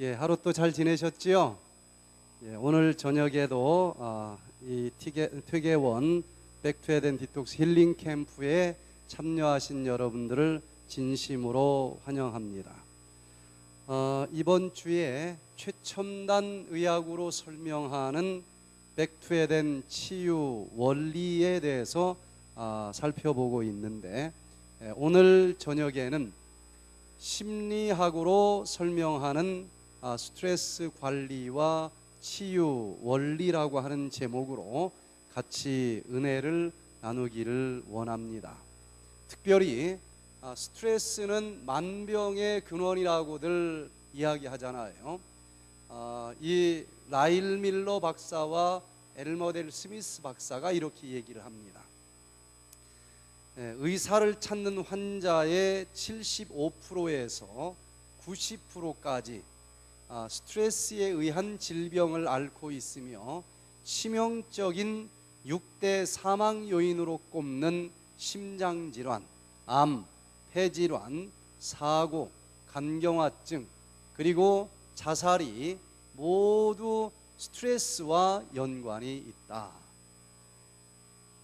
하루 또 잘 지내셨지요? 오늘 저녁에도 이 퇴계원 백투에덴 디톡스 힐링 캠프에 참여하신 여러분들을 진심으로 환영합니다. 이번 주에 최첨단 의학으로 설명하는 백투에덴 치유 원리에 대해서 살펴보고 있는데, 오늘 저녁에는 심리학으로 설명하는 스트레스 관리와 치유 원리라고 하는 제목으로 같이 은혜를 나누기를 원합니다. 특별히 스트레스는 만병의 근원이라고들 이야기하잖아요. 이 라일 밀러 박사와 엘머델 스미스 박사가 이렇게 얘기를 합니다. 의사를 찾는 환자의 75%에서 90%까지 스트레스에 의한 질병을 앓고 있으며, 치명적인 6대 사망 요인으로 꼽는 심장질환, 암, 폐질환, 사고, 간경화증, 그리고 자살이 모두 스트레스와 연관이 있다.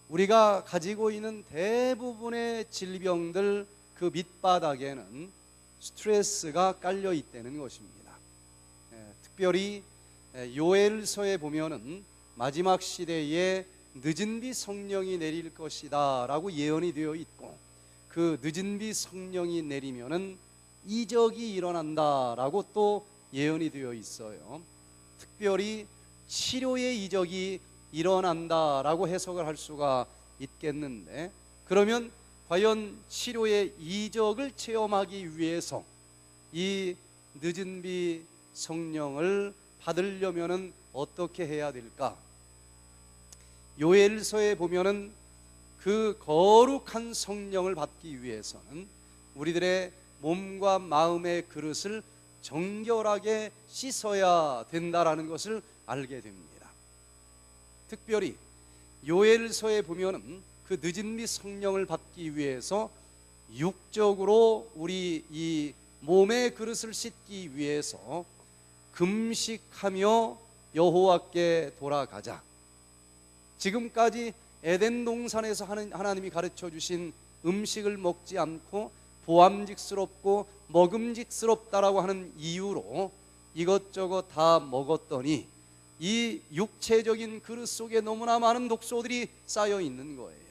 우리가 가지고 있는 대부분의 질병들 그 밑바닥에는 스트레스가 깔려 있다는 것입니다. 특별히 요엘서에 보면은 마지막 시대에 늦은 비 성령이 내릴 것이다 라고 예언이 되어 있고, 그 늦은 비 성령이 내리면은 이적이 일어난다 라고 또 예언이 되어 있어요. 특별히 치료의 이적이 일어난다 라고 해석을 할 수가 있겠는데, 그러면 과연 치료의 이적을 체험하기 위해서 이 늦은 비 성령을 받으려면은 어떻게 해야 될까? 요엘서에 보면은 그 거룩한 성령을 받기 위해서는 우리들의 몸과 마음의 그릇을 정결하게 씻어야 된다라는 것을 알게 됩니다. 특별히 요엘서에 보면은 그 늦은 비 성령을 받기 위해서 육적으로 우리 이 몸의 그릇을 씻기 위해서 금식하며 여호와께 돌아가자. 지금까지 에덴 동산에서 하나님이 가르쳐 주신 음식을 먹지 않고 보암직스럽고 먹음직스럽다라고 하는 이유로 이것저것 다 먹었더니 이 육체적인 그릇 속에 너무나 많은 독소들이 쌓여 있는 거예요.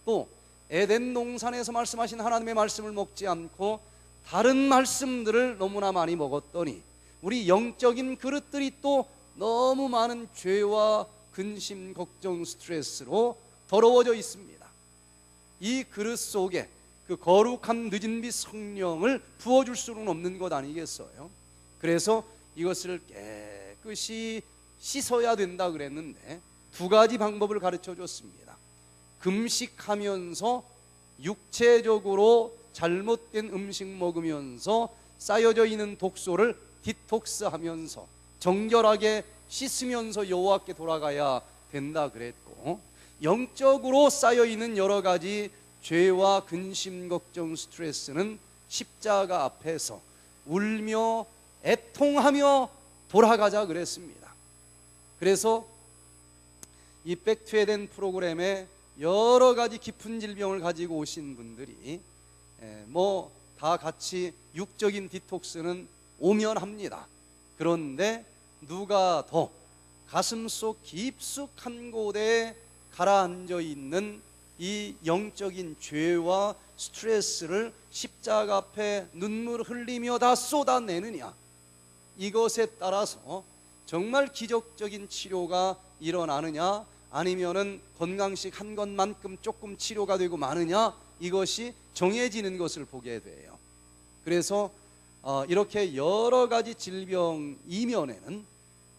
또 에덴 동산에서 말씀하신 하나님의 말씀을 먹지 않고 다른 말씀들을 너무나 많이 먹었더니 우리 영적인 그릇들이 또 너무 많은 죄와 근심, 걱정, 스트레스로 더러워져 있습니다. 이 그릇 속에 그 거룩한 늦은 비 성령을 부어줄 수는 없는 것 아니겠어요? 그래서 이것을 깨끗이 씻어야 된다 그랬는데, 두 가지 방법을 가르쳐 줬습니다. 금식하면서 육체적으로 잘못된 음식 먹으면서 쌓여져 있는 독소를 디톡스하면서 정결하게 씻으면서 여호와께 돌아가야 된다 그랬고, 영적으로 쌓여있는 여러 가지 죄와 근심, 걱정, 스트레스는 십자가 앞에서 울며 애통하며 돌아가자 그랬습니다. 그래서 이 백투에덴 프로그램에 여러 가지 깊은 질병을 가지고 오신 분들이 다 같이 육적인 디톡스는 오면합니다. 그런데 누가 더 가슴속 깊숙한 곳에 가라앉아 있는 이 영적인 죄와 스트레스를 십자가 앞에 눈물 흘리며 다 쏟아내느냐, 이것에 따라서 정말 기적적인 치료가 일어나느냐, 아니면은 건강식 한 것만큼 조금 치료가 되고 마느냐, 이것이 정해지는 것을 보게 돼요. 그래서 이렇게 여러 가지 질병 이면에는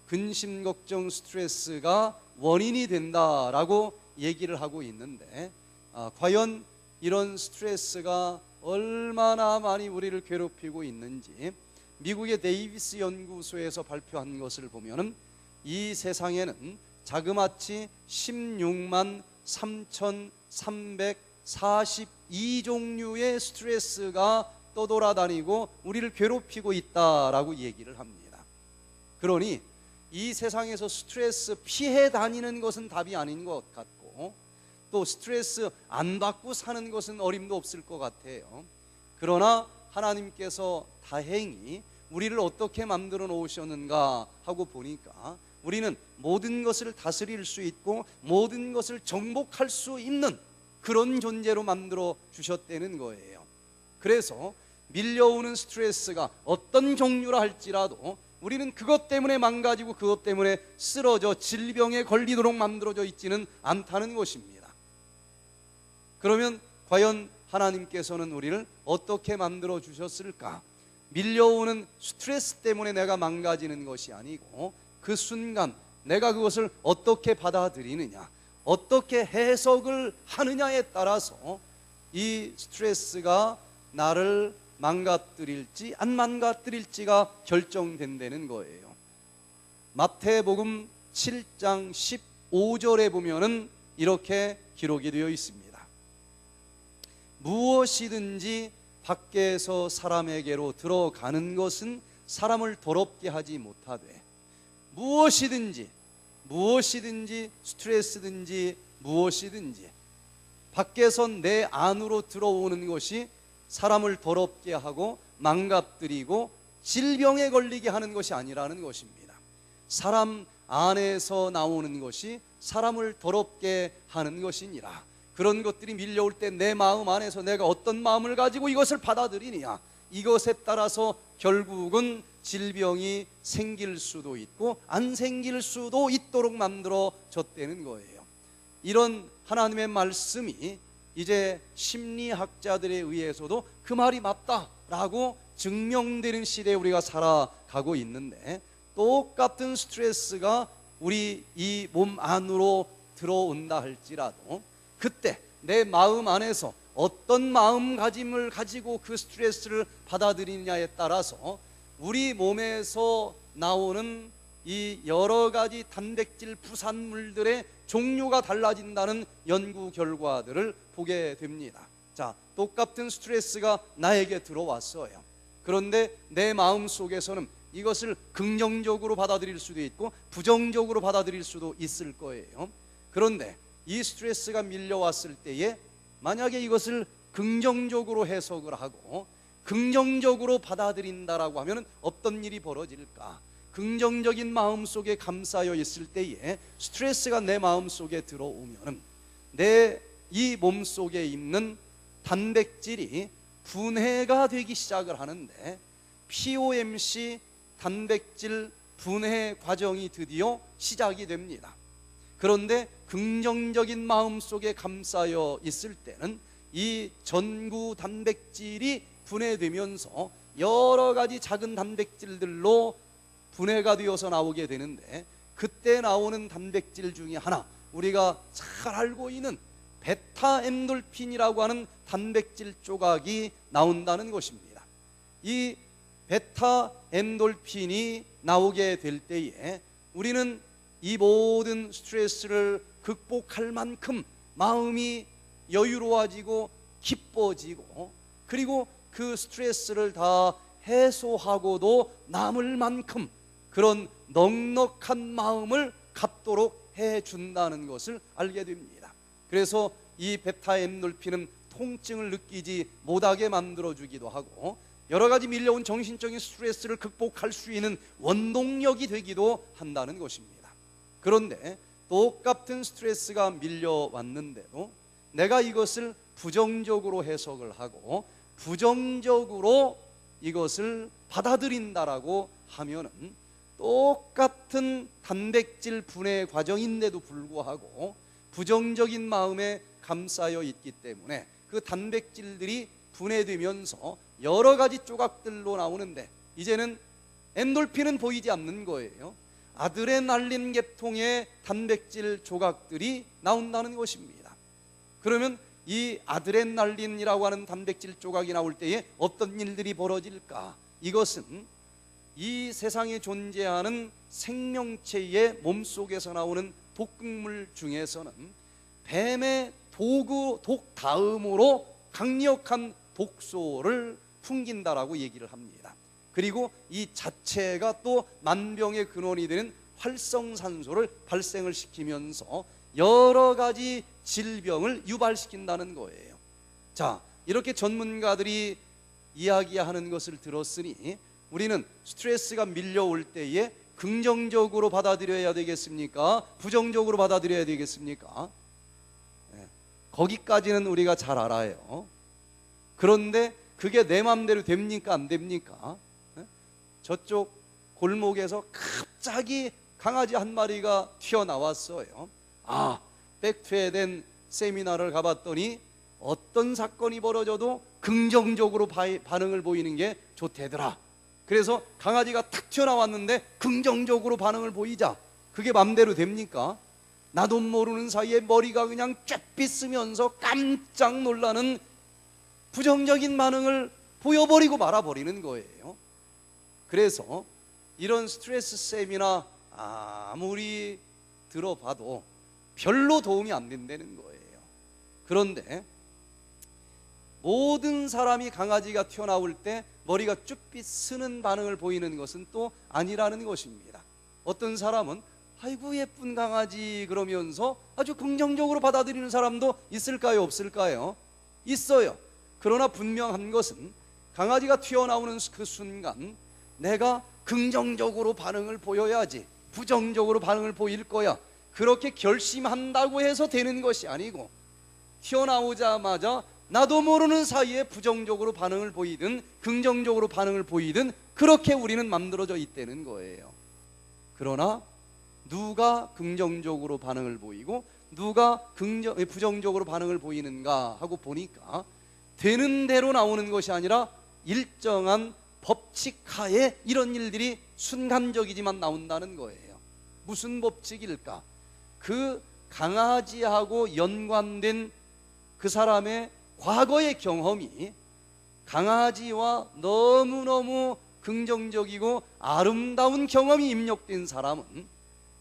근심, 걱정, 스트레스가 원인이 된다라고 얘기를 하고 있는데, 과연 이런 스트레스가 얼마나 많이 우리를 괴롭히고 있는지 미국의 데이비스 연구소에서 발표한 것을 보면은 이 세상에는 자그마치 16만 3,342종류의 스트레스가 떠돌아다니고 우리를 괴롭히고 있다라고 얘기를 합니다. 그러니 이 세상에서 스트레스 피해 다니는 것은 답이 아닌 것 같고, 또 스트레스 안 받고 사는 것은 어림도 없을 것 같아요. 그러나 하나님께서 다행히 우리를 어떻게 만들어 놓으셨는가 하고 보니까 우리는 모든 것을 다스릴 수 있고 모든 것을 정복할 수 있는 그런 존재로 만들어 주셨다는 거예요. 그래서 밀려오는 스트레스가 어떤 종류라 할지라도 우리는 그것 때문에 망가지고 그것 때문에 쓰러져 질병에 걸리도록 만들어져 있지는 않다는 것입니다. 그러면 과연 하나님께서는 우리를 어떻게 만들어 주셨을까? 밀려오는 스트레스 때문에 내가 망가지는 것이 아니고 그 순간 내가 그것을 어떻게 받아들이느냐, 어떻게 해석을 하느냐에 따라서 이 스트레스가 나를 망가뜨릴지 안 망가뜨릴지가 결정된다는 거예요. 마태복음 7장 15절에 보면은 이렇게 기록이 되어 있습니다. 무엇이든지 밖에서 사람에게로 들어가는 것은 사람을 더럽게 하지 못하되, 무엇이든지 스트레스든지 무엇이든지 밖에서 내 안으로 들어오는 것이 사람을 더럽게 하고 망가뜨리고 질병에 걸리게 하는 것이 아니라는 것입니다. 사람 안에서 나오는 것이 사람을 더럽게 하는 것이니라. 그런 것들이 밀려올 때 내 마음 안에서 내가 어떤 마음을 가지고 이것을 받아들이느냐, 이것에 따라서 결국은 질병이 생길 수도 있고 안 생길 수도 있도록 만들어졌다는 거예요. 이런 하나님의 말씀이 이제 심리학자들에 의해서도 그 말이 맞다라고 증명되는 시대에 우리가 살아가고 있는데, 똑같은 스트레스가 우리 이 몸 안으로 들어온다 할지라도 그때 내 마음 안에서 어떤 마음가짐을 가지고 그 스트레스를 받아들이느냐에 따라서 우리 몸에서 나오는 이 여러 가지 단백질 부산물들의 종류가 달라진다는 연구 결과들을 보게 됩니다. 자, 똑같은 스트레스가 나에게 들어왔어요. 그런데 내 마음 속에서는 이것을 긍정적으로 받아들일 수도 있고 부정적으로 받아들일 수도 있을 거예요. 그런데 이 스트레스가 밀려왔을 때에 만약에 이것을 긍정적으로 해석을 하고 긍정적으로 받아들인다라고 하면 어떤 일이 벌어질까? 긍정적인 마음 속에 감싸여 있을 때에 스트레스가 내 마음 속에 들어오면 내 이 몸 속에 있는 단백질이 분해가 되기 시작을 하는데, POMC 단백질 분해 과정이 드디어 시작이 됩니다. 그런데 긍정적인 마음 속에 감싸여 있을 때는 이 전구 단백질이 분해되면서 여러 가지 작은 단백질들로 분해가 되어서 나오게 되는데, 그때 나오는 단백질 중에 하나, 우리가 잘 알고 있는 베타 엔돌핀이라고 하는 단백질 조각이 나온다는 것입니다. 이 베타 엔돌핀이 나오게 될 때에 우리는 이 모든 스트레스를 극복할 만큼 마음이 여유로워지고 기뻐지고, 그리고 그 스트레스를 다 해소하고도 남을 만큼 그런 넉넉한 마음을 갖도록 해준다는 것을 알게 됩니다. 그래서 이 베타 엔돌핀은 통증을 느끼지 못하게 만들어주기도 하고 여러 가지 밀려온 정신적인 스트레스를 극복할 수 있는 원동력이 되기도 한다는 것입니다. 그런데 똑같은 스트레스가 밀려왔는데도 내가 이것을 부정적으로 해석을 하고 부정적으로 이것을 받아들인다라고 하면은 똑같은 단백질 분해 과정인데도 불구하고 부정적인 마음에 감싸여 있기 때문에 그 단백질들이 분해되면서 여러 가지 조각들로 나오는데, 이제는 엔돌핀은 보이지 않는 거예요. 아드레날린 계통의 단백질 조각들이 나온다는 것입니다. 그러면 이 아드레날린이라고 하는 단백질 조각이 나올 때에 어떤 일들이 벌어질까? 이것은 이 세상에 존재하는 생명체의 몸속에서 나오는 독극물 중에서는 뱀의 독 다음으로 강력한 독소를 풍긴다라고 얘기를 합니다. 그리고 이 자체가 또 만병의 근원이 되는 활성산소를 발생을 시키면서 여러 가지 질병을 유발시킨다는 거예요. 자, 이렇게 전문가들이 이야기하는 것을 들었으니 우리는 스트레스가 밀려올 때에 긍정적으로 받아들여야 되겠습니까? 부정적으로 받아들여야 되겠습니까? 거기까지는 우리가 잘 알아요. 그런데 그게 내 맘대로 됩니까? 안 됩니까? 저쪽 골목에서 갑자기 강아지 한 마리가 튀어나왔어요. 백투에덴 세미나를 가봤더니 어떤 사건이 벌어져도 긍정적으로 반응을 보이는 게 좋대더라. 그래서 강아지가 탁 튀어나왔는데 긍정적으로 반응을 보이자 그게 맘대로 됩니까? 나도 모르는 사이에 머리가 그냥 쫙 빗으면서 깜짝 놀라는 부정적인 반응을 보여버리고 말아버리는 거예요. 그래서 이런 스트레스 세미나 아무리 들어봐도 별로 도움이 안 된다는 거예요. 그런데 모든 사람이 강아지가 튀어나올 때 머리가 쭈삣 쓰는 반응을 보이는 것은 또 아니라는 것입니다. 어떤 사람은 아이고 예쁜 강아지 그러면서 아주 긍정적으로 받아들이는 사람도 있을까요? 없을까요? 있어요. 그러나 분명한 것은 강아지가 튀어나오는 그 순간 내가 긍정적으로 반응을 보여야지 부정적으로 반응을 보일 거야 그렇게 결심한다고 해서 되는 것이 아니고 튀어나오자마자 나도 모르는 사이에 부정적으로 반응을 보이든 긍정적으로 반응을 보이든 그렇게 우리는 만들어져 있다는 거예요. 그러나 누가 긍정적으로 반응을 보이고 누가 부정적으로 반응을 보이는가 하고 보니까 되는 대로 나오는 것이 아니라 일정한 법칙하에 이런 일들이 순간적이지만 나온다는 거예요. 무슨 법칙일까? 그 강아지하고 연관된 그 사람의 과거의 경험이 강아지와 너무너무 긍정적이고 아름다운 경험이 입력된 사람은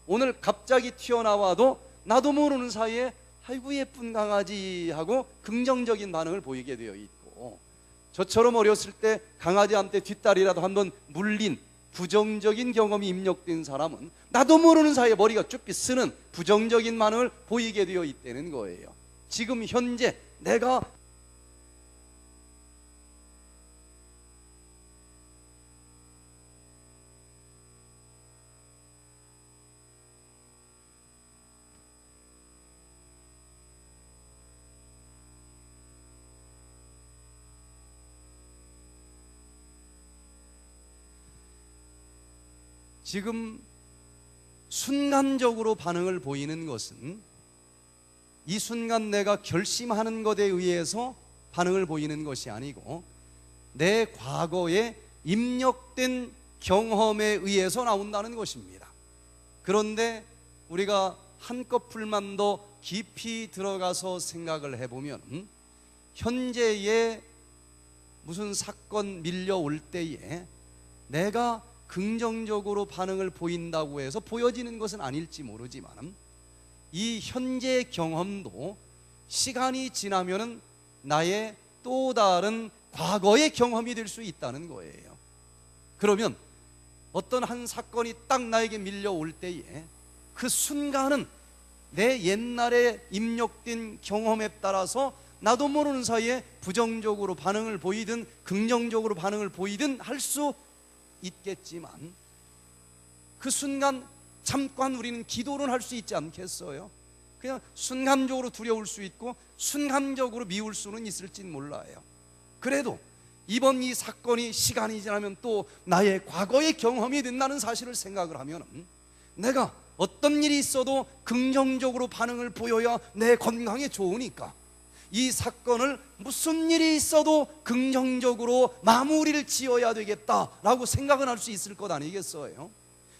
오늘 갑자기 튀어나와도 나도 모르는 사이에 아이고 예쁜 강아지 하고 긍정적인 반응을 보이게 되어 있고, 저처럼 어렸을 때 강아지한테 뒷다리라도 한번 물린 부정적인 경험이 입력된 사람은 나도 모르는 사이에 머리가 쭈삣 쓰는 부정적인 반응을 보이게 되어 있다는 거예요. 지금 현재 내가 지금 순간적으로 반응을 보이는 것은 이 순간 내가 결심하는 것에 의해서 반응을 보이는 것이 아니고 내 과거에 입력된 경험에 의해서 나온다는 것입니다. 그런데 우리가 한꺼풀만 더 깊이 들어가서 생각을 해보면 현재의 무슨 사건 밀려올 때에 내가 긍정적으로 반응을 보인다고 해서 보여지는 것은 아닐지 모르지만 이 현재 경험도 시간이 지나면은 나의 또 다른 과거의 경험이 될 수 있다는 거예요. 그러면 어떤 한 사건이 딱 나에게 밀려올 때에 그 순간은 내 옛날에 입력된 경험에 따라서 나도 모르는 사이에 부정적으로 반응을 보이든 긍정적으로 반응을 보이든 할 수 있겠지만 그 순간 잠깐 우리는 기도를 할 수 있지 않겠어요? 그냥 순간적으로 두려울 수 있고 순간적으로 미울 수는 있을진 몰라요. 그래도 이번 이 사건이 시간이 지나면 또 나의 과거의 경험이 된다는 사실을 생각을 하면 내가 어떤 일이 있어도 긍정적으로 반응을 보여야 내 건강에 좋으니까 이 사건을 무슨 일이 있어도 긍정적으로 마무리를 지어야 되겠다라고 생각은 할 수 있을 것 아니겠어요?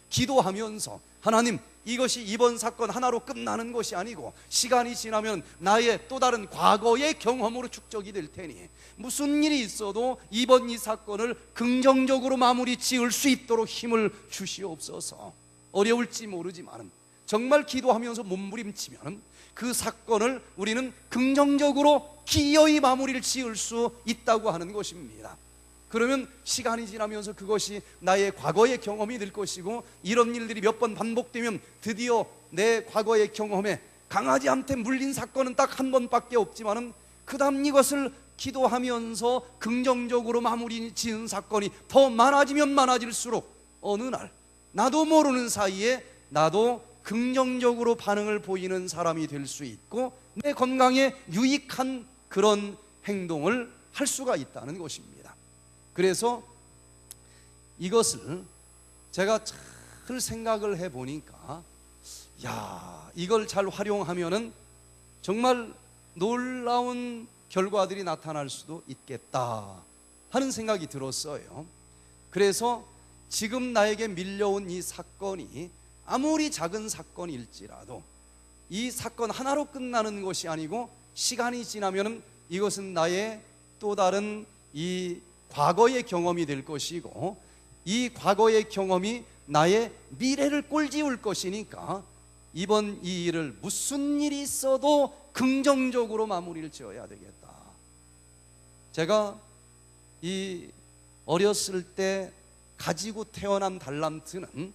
기도하면서 하나님, 이것이 이번 사건 하나로 끝나는 것이 아니고 시간이 지나면 나의 또 다른 과거의 경험으로 축적이 될 테니 무슨 일이 있어도 이번 이 사건을 긍정적으로 마무리 지을 수 있도록 힘을 주시옵소서. 어려울지 모르지만 정말 기도하면서 몸부림치면 그 사건을 우리는 긍정적으로 기어이 마무리를 지을 수 있다고 하는 것입니다. 그러면 시간이 지나면서 그것이 나의 과거의 경험이 될 것이고, 이런 일들이 몇 번 반복되면 드디어 내 과거의 경험에 강아지한테 물린 사건은 딱 한 번밖에 없지만은 그 다음 이것을 기도하면서 긍정적으로 마무리 지은 사건이 더 많아지면 많아질수록 어느 날 나도 모르는 사이에 나도 긍정적으로 반응을 보이는 사람이 될 수 있고, 내 건강에 유익한 그런 행동을 할 수가 있다는 것입니다. 그래서 이것을 제가 잘 생각을 해보니까, 이걸 잘 활용하면은 정말 놀라운 결과들이 나타날 수도 있겠다 하는 생각이 들었어요. 그래서 지금 나에게 밀려온 이 사건이 아무리 작은 사건일지라도 이 사건 하나로 끝나는 것이 아니고, 시간이 지나면 이것은 나의 또 다른 이 과거의 경험이 될 것이고, 이 과거의 경험이 나의 미래를 꼴지울 것이니까 이번 이 일을 무슨 일이 있어도 긍정적으로 마무리를 지어야 되겠다. 제가 이 어렸을 때 가지고 태어난 달란트는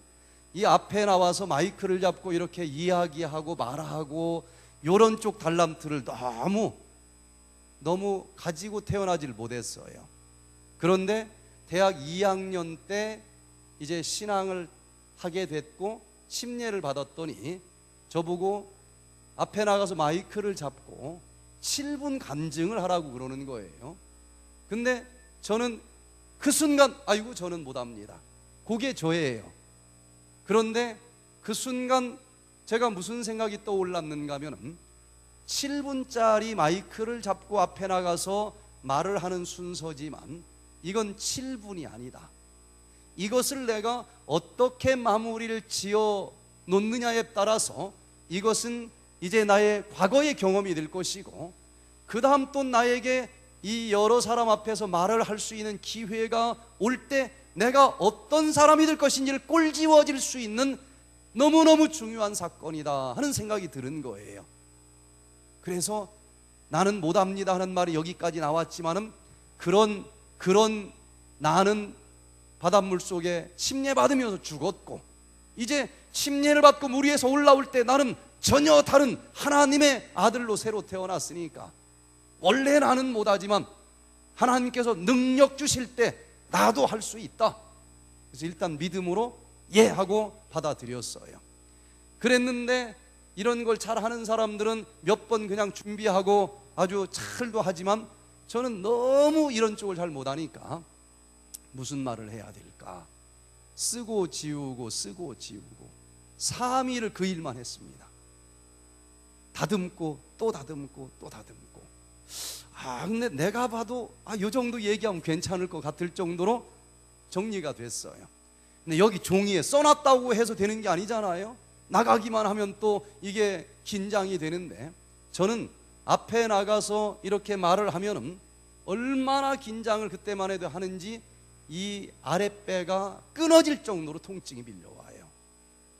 이 앞에 나와서 마이크를 잡고 이렇게 이야기하고 말하고 요런 쪽 달란트를 너무 가지고 태어나질 못했어요. 그런데 대학 2학년 때 이제 신앙을 하게 됐고 침례를 받았더니 저보고 앞에 나가서 마이크를 잡고 7분 간증을 하라고 그러는 거예요. 근데 저는 그 순간 저는 못합니다. 그게 저예요. 그런데 그 순간 제가 무슨 생각이 떠올랐는가 하면은 7분짜리 마이크를 잡고 앞에 나가서 말을 하는 순서지만 이건 7분이 아니다. 이것을 내가 어떻게 마무리를 지어 놓느냐에 따라서 이것은 이제 나의 과거의 경험이 될 것이고, 그 다음 또 나에게 이 여러 사람 앞에서 말을 할 수 있는 기회가 올 때 내가 어떤 사람이 될 것인지를 꼴지워질 수 있는 너무너무 중요한 사건이다 하는 생각이 드는 거예요. 그래서 나는 못합니다 하는 말이 여기까지 나왔지만은 그런 나는 바닷물 속에 침례 받으면서 죽었고, 이제 침례를 받고 물 위에서 올라올 때 나는 전혀 다른 하나님의 아들로 새로 태어났으니까 원래 나는 못하지만 하나님께서 능력 주실 때 나도 할 수 있다. 그래서 일단 믿음으로 예 하고 받아들였어요. 그랬는데 이런 걸 잘하는 사람들은 몇 번 그냥 준비하고 아주 잘도 하지만 저는 너무 이런 쪽을 잘 못하니까 무슨 말을 해야 될까? 쓰고 지우고 쓰고 지우고 3일을 그 일만 했습니다. 다듬고 또 다듬고 또 다듬고. 근데 내가 봐도 이 정도 얘기하면 괜찮을 것 같을 정도로 정리가 됐어요. 근데 여기 종이에 써놨다고 해서 되는 게 아니잖아요. 나가기만 하면 또 이게 긴장이 되는데, 저는 앞에 나가서 이렇게 말을 하면은 얼마나 긴장을 그때만 해도 하는지 이 아랫배가 끊어질 정도로 통증이 밀려와요.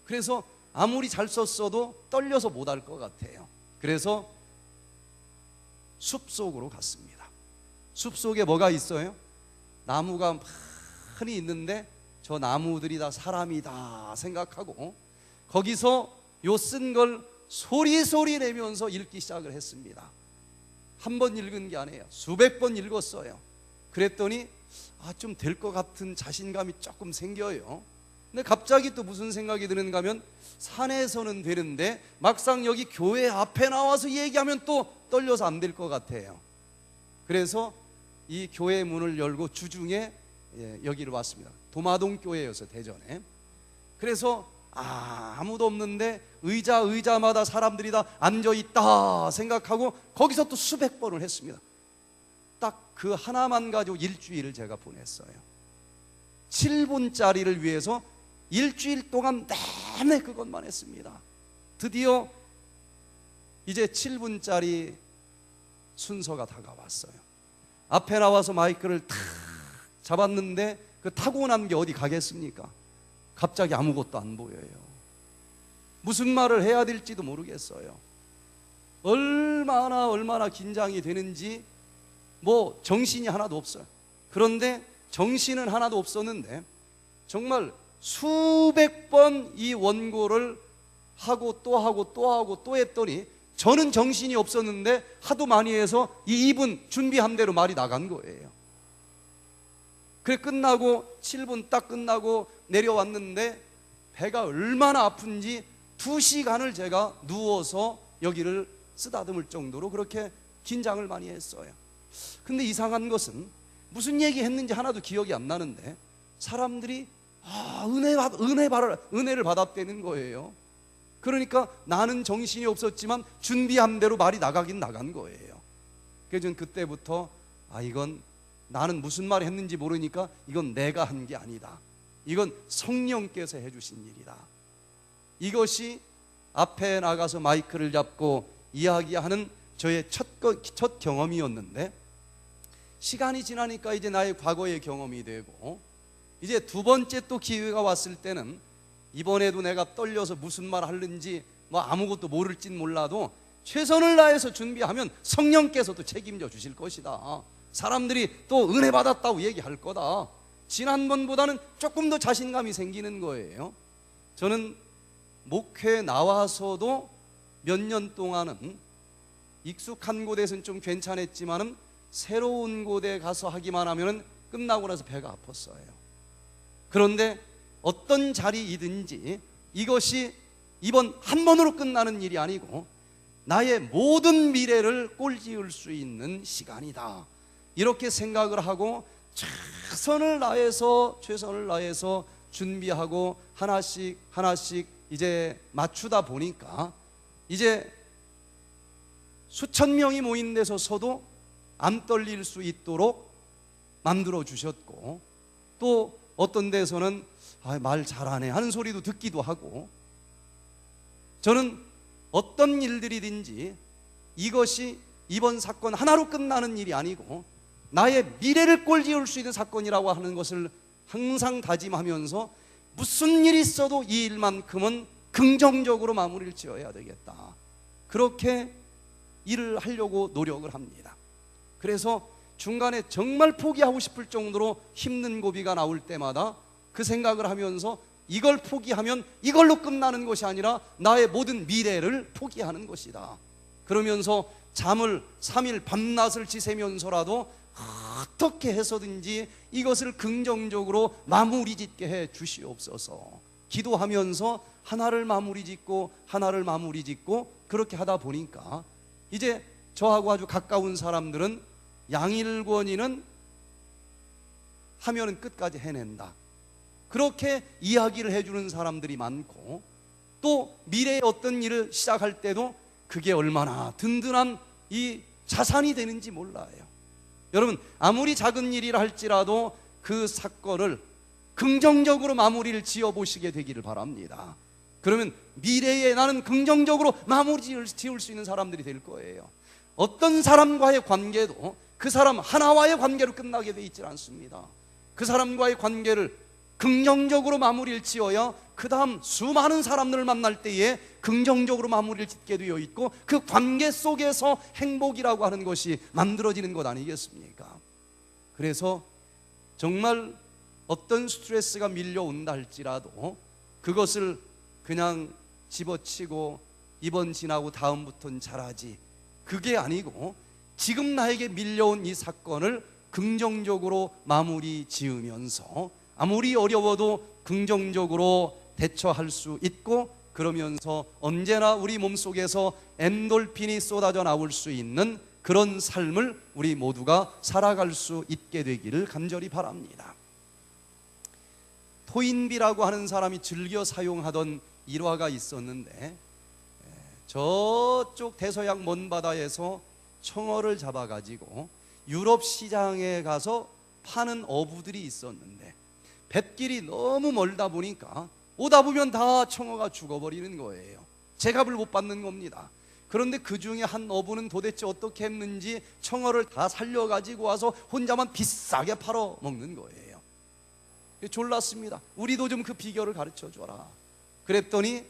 그래서 아무리 잘 썼어도 떨려서 못할 것 같아요. 그래서 숲속으로 갔습니다. 숲속에 뭐가 있어요? 나무가 많이 있는데 저 나무들이 다 사람이다 생각하고 거기서 요 쓴 걸 소리 내면서 읽기 시작을 했습니다. 한 번 읽은 게 아니에요. 수백 번 읽었어요. 그랬더니 좀 될 것 같은 자신감이 조금 생겨요. 근데 갑자기 또 무슨 생각이 드는가 하면 산에서는 되는데 막상 여기 교회 앞에 나와서 얘기하면 또 떨려서 안 될 것 같아요. 그래서 이 교회 문을 열고 주중에 여기를 왔습니다. 도마동 교회여서 대전에. 그래서 아무도 없는데 의자마다 사람들이 다 앉아있다 생각하고 거기서 또 수백 번을 했습니다. 딱 그 하나만 가지고 일주일을 제가 보냈어요. 7분짜리를 위해서 일주일 동안 내내 그것만 했습니다. 드디어 이제 7분짜리 순서가 다가왔어요. 앞에 나와서 마이크를 탁 잡았는데 그 타고난 게 어디 가겠습니까? 갑자기 아무것도 안 보여요. 무슨 말을 해야 될지도 모르겠어요. 얼마나 긴장이 되는지 정신이 하나도 없어요. 그런데 정신은 하나도 없었는데 정말 수백 번 이 원고를 하고 또 하고 또 하고 또 했더니 저는 정신이 없었는데 하도 많이 해서 이 입은 준비한 대로 말이 나간 거예요. 그래 끝나고 7분 딱 끝나고 내려왔는데 배가 얼마나 아픈지 2시간을 제가 누워서 여기를 쓰다듬을 정도로 그렇게 긴장을 많이 했어요. 근데 이상한 것은 무슨 얘기 했는지 하나도 기억이 안 나는데 사람들이 은혜를 받았다는 거예요. 그러니까 나는 정신이 없었지만 준비한 대로 말이 나가긴 나간 거예요. 그래서 저는 그때부터 이건 나는 무슨 말 했는지 모르니까 이건 내가 한 게 아니다. 이건 성령께서 해주신 일이다. 이것이 앞에 나가서 마이크를 잡고 이야기하는 저의 첫 경험이었는데 시간이 지나니까 이제 나의 과거의 경험이 되고 이제 두 번째 또 기회가 왔을 때는 이번에도 내가 떨려서 무슨 말 하는지 아무것도 모를진 몰라도 최선을 다해서 준비하면 성령께서도 책임져 주실 것이다. 사람들이 또 은혜 받았다고 얘기할 거다. 지난번보다는 조금 더 자신감이 생기는 거예요. 저는 목회에 나와서도 몇 년 동안은 익숙한 곳에서는 좀 괜찮았지만은 새로운 곳에 가서 하기만 하면 끝나고 나서 배가 아팠어요. 그런데 어떤 자리이든지 이것이 이번 한 번으로 끝나는 일이 아니고 나의 모든 미래를 꼴지을 수 있는 시간이다. 이렇게 생각을 하고 최선을 다해서 준비하고 하나씩 이제 맞추다 보니까 이제 수천 명이 모인 데서 서도 안 떨릴 수 있도록 만들어 주셨고 또 어떤 데서는 말 잘하네 하는 소리도 듣기도 하고 저는 어떤 일들이든지 이것이 이번 사건 하나로 끝나는 일이 아니고 나의 미래를 꼴지을 수 있는 사건이라고 하는 것을 항상 다짐하면서 무슨 일이 있어도 이 일만큼은 긍정적으로 마무리를 지어야 되겠다. 그렇게 일을 하려고 노력을 합니다. 그래서 중간에 정말 포기하고 싶을 정도로 힘든 고비가 나올 때마다 그 생각을 하면서 이걸 포기하면 이걸로 끝나는 것이 아니라 나의 모든 미래를 포기하는 것이다. 그러면서 잠을 3일 밤낮을 지새면서라도 어떻게 해서든지 이것을 긍정적으로 마무리 짓게 해 주시옵소서. 기도하면서 하나를 마무리 짓고 그렇게 하다 보니까 이제 저하고 아주 가까운 사람들은 양일권이는 하면은 끝까지 해낸다. 그렇게 이야기를 해주는 사람들이 많고 또 미래의 어떤 일을 시작할 때도 그게 얼마나 든든한 이 자산이 되는지 몰라요. 여러분 아무리 작은 일이라 할지라도 그 사건을 긍정적으로 마무리를 지어보시게 되기를 바랍니다. 그러면 미래에 나는 긍정적으로 마무리 지을 수 있는 사람들이 될 거예요. 어떤 사람과의 관계도 그 사람 하나와의 관계로 끝나게 돼 있지 않습니다. 그 사람과의 관계를 긍정적으로 마무리를 지어야 그 다음 수많은 사람들을 만날 때에 긍정적으로 마무리를 짓게 되어 있고 그 관계 속에서 행복이라고 하는 것이 만들어지는 것 아니겠습니까? 그래서 정말 어떤 스트레스가 밀려온다 할지라도 그것을 그냥 집어치고 이번 지나고 다음부터는 잘하지, 그게 아니고 지금 나에게 밀려온 이 사건을 긍정적으로 마무리 지으면서 아무리 어려워도 긍정적으로 대처할 수 있고 그러면서 언제나 우리 몸속에서 엔돌핀이 쏟아져 나올 수 있는 그런 삶을 우리 모두가 살아갈 수 있게 되기를 간절히 바랍니다. 토인비라고 하는 사람이 즐겨 사용하던 일화가 있었는데 저쪽 대서양 먼 바다에서 청어를 잡아가지고 유럽 시장에 가서 파는 어부들이 있었는데 뱃길이 너무 멀다 보니까 오다 보면 다 청어가 죽어버리는 거예요. 제값을 못 받는 겁니다. 그런데 그 중에 한 어부는 도대체 어떻게 했는지 청어를 다 살려가지고 와서 혼자만 비싸게 팔아 먹는 거예요. 졸랐습니다. 우리도 좀 그 비결을 가르쳐 줘라. 그랬더니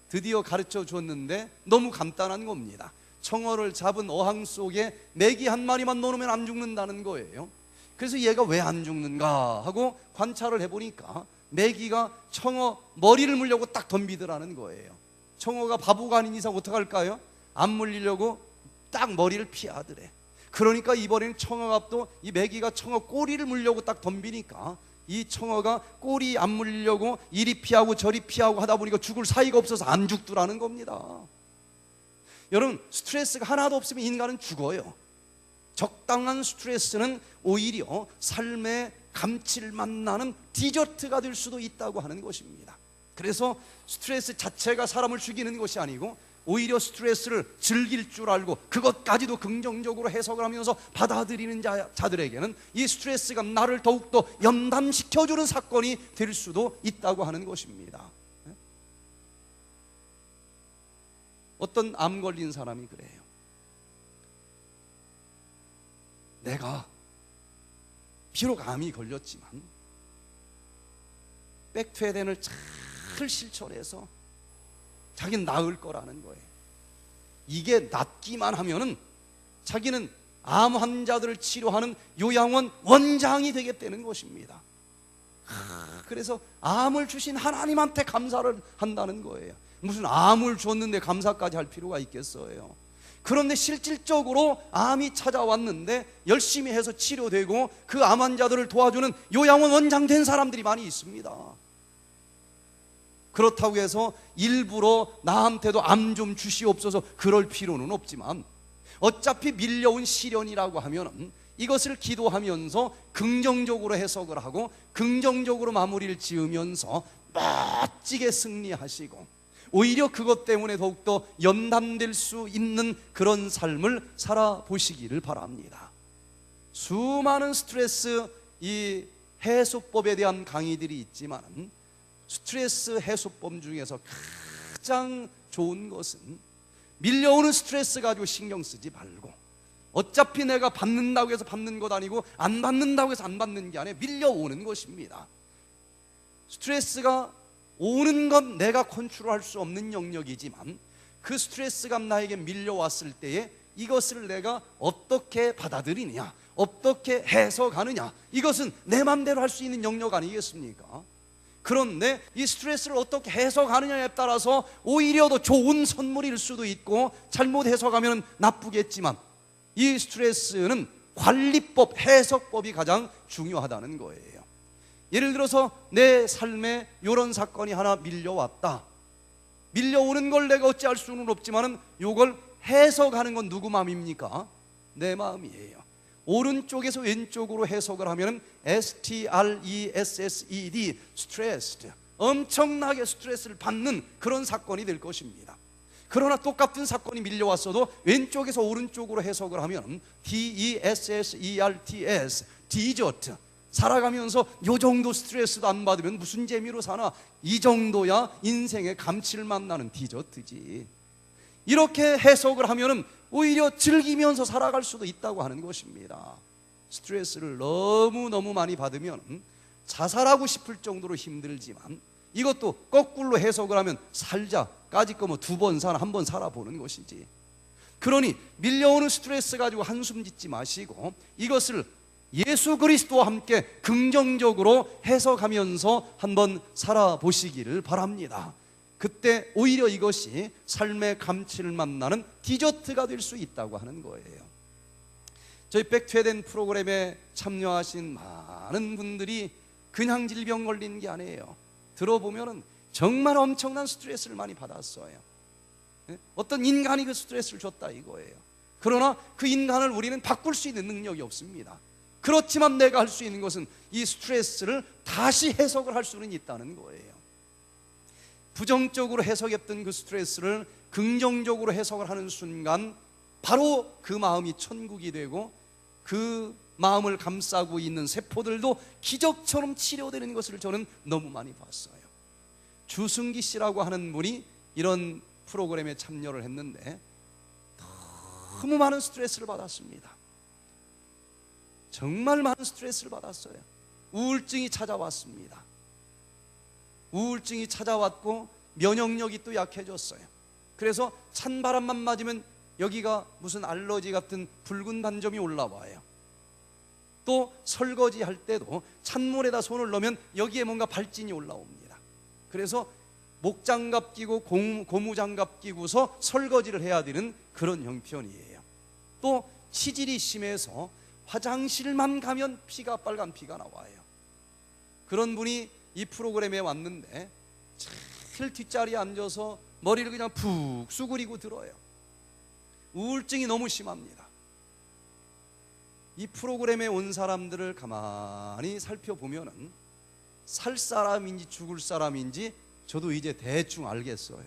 드디어 가르쳐 줬는데 너무 간단한 겁니다. 청어를 잡은 어항 속에 메기 한 마리만 넣으면 안 죽는다는 거예요. 그래서 얘가 왜 안 죽는가 하고 관찰을 해보니까 메기가 청어 머리를 물려고 딱 덤비더라는 거예요. 청어가 바보가 아닌 이상 어떡할까요? 안 물리려고 딱 머리를 피하더래. 그러니까 이번에는 청어갑도 이 메기가 청어 꼬리를 물려고 딱 덤비니까 이 청어가 꼬리 안 물리려고 이리 피하고 저리 피하고 하다 보니까 죽을 사이가 없어서 안 죽더라는 겁니다. 여러분, 스트레스가 하나도 없으면 인간은 죽어요. 적당한 스트레스는 오히려 삶의 감칠맛 나는 디저트가 될 수도 있다고 하는 것입니다. 그래서 스트레스 자체가 사람을 죽이는 것이 아니고 오히려 스트레스를 즐길 줄 알고 그것까지도 긍정적으로 해석을 하면서 받아들이는 자들에게는 이 스트레스가 나를 더욱더 연담시켜주는 사건이 될 수도 있다고 하는 것입니다. 어떤 암 걸린 사람이 그래요. 내가 비록 암이 걸렸지만 백투에덴을 잘 실천해서 자기는 나을 거라는 거예요. 이게 낫기만 하면은 자기는 암 환자들을 치료하는 요양원 원장이 되겠다는 것입니다. 그래서 암을 주신 하나님한테 감사를 한다는 거예요. 무슨 암을 줬는데 감사까지 할 필요가 있겠어요? 그런데 실질적으로 암이 찾아왔는데 열심히 해서 치료되고 그 암 환자들을 도와주는 요양원 원장 된 사람들이 많이 있습니다. 그렇다고 해서 일부러 나한테도 암 좀 주시옵소서 그럴 필요는 없지만 어차피 밀려온 시련이라고 하면 이것을 기도하면서 긍정적으로 해석을 하고 긍정적으로 마무리를 지으면서 멋지게 승리하시고 오히려 그것 때문에 더욱더 연단될 수 있는 그런 삶을 살아보시기를 바랍니다. 수많은 스트레스 이 해소법에 대한 강의들이 있지만 스트레스 해소법 중에서 가장 좋은 것은 밀려오는 스트레스 가지고 신경 쓰지 말고 어차피 내가 받는다고 해서 받는 것 아니고 안 받는다고 해서 안 받는 게 아니라 밀려오는 것입니다. 스트레스가 오는 건 내가 컨트롤할 수 없는 영역이지만 그 스트레스가 나에게 밀려왔을 때에 이것을 내가 어떻게 받아들이느냐, 어떻게 해석하느냐, 이것은 내 맘대로 할 수 있는 영역 아니겠습니까? 그런데 이 스트레스를 어떻게 해석하느냐에 따라서 오히려 더 좋은 선물일 수도 있고 잘못 해석하면 나쁘겠지만 이 스트레스는 관리법, 해석법이 가장 중요하다는 거예요. 예를 들어서 내 삶에 이런 사건이 하나 밀려왔다. 밀려오는 걸 내가 어찌할 수는 없지만 이걸 해석하는 건 누구 마음입니까? 내 마음이에요. 오른쪽에서 왼쪽으로 해석을 하면 STRESSED, stressed, 엄청나게 스트레스를 받는 그런 사건이 될 것입니다. 그러나 똑같은 사건이 밀려왔어도 왼쪽에서 오른쪽으로 해석을 하면 DESSERTS, 디저트, 살아가면서 요 정도 스트레스도 안 받으면 무슨 재미로 사나, 이 정도야 인생의 감칠맛 나는 디저트지. 이렇게 해석을 하면은 오히려 즐기면서 살아갈 수도 있다고 하는 것입니다. 스트레스를 너무 많이 받으면 자살하고 싶을 정도로 힘들지만 이것도 거꾸로 해석을 하면 살자, 까짓 거 뭐 2번 사나 1번 살아보는 것이지. 그러니 밀려오는 스트레스 가지고 한숨 짓지 마시고 이것을 예수 그리스도와 함께 긍정적으로 해석하면서 한번 살아보시기를 바랍니다. 그때 오히려 이것이 삶의 감칠맛 나는 디저트가 될 수 있다고 하는 거예요. 저희 백투에덴 프로그램에 참여하신 많은 분들이 그냥 질병 걸린 게 아니에요. 들어보면 정말 엄청난 스트레스를 많이 받았어요. 어떤 인간이 그 스트레스를 줬다 이거예요. 그러나 그 인간을 우리는 바꿀 수 있는 능력이 없습니다. 그렇지만 내가 할 수 있는 것은 이 스트레스를 다시 해석을 할 수는 있다는 거예요. 부정적으로 해석했던 그 스트레스를 긍정적으로 해석을 하는 순간 바로 그 마음이 천국이 되고 그 마음을 감싸고 있는 세포들도 기적처럼 치료되는 것을 저는 너무 많이 봤어요. 주승기 씨라고 하는 분이 이런 프로그램에 참여를 했는데 너무 많은 스트레스를 받았습니다. 정말 많은 스트레스를 받았어요. 우울증이 찾아왔습니다. 우울증이 찾아왔고 면역력이 또 약해졌어요. 그래서 찬바람만 맞으면 여기가 무슨 알러지 같은 붉은 반점이 올라와요. 또 설거지 할 때도 찬물에다 손을 넣으면 여기에 뭔가 발진이 올라옵니다. 그래서 목장갑 끼고 고무장갑 끼고서 설거지를 해야 되는 그런 형편이에요. 또 치질이 심해서 화장실만 가면 빨간 피가 나와요. 그런 분이 이 프로그램에 왔는데 제일 뒷자리에 앉아서 머리를 그냥 푹 수그리고 들어요. 우울증이 너무 심합니다. 이 프로그램에 온 사람들을 가만히 살펴보면은 살 사람인지 죽을 사람인지 저도 이제 대충 알겠어요.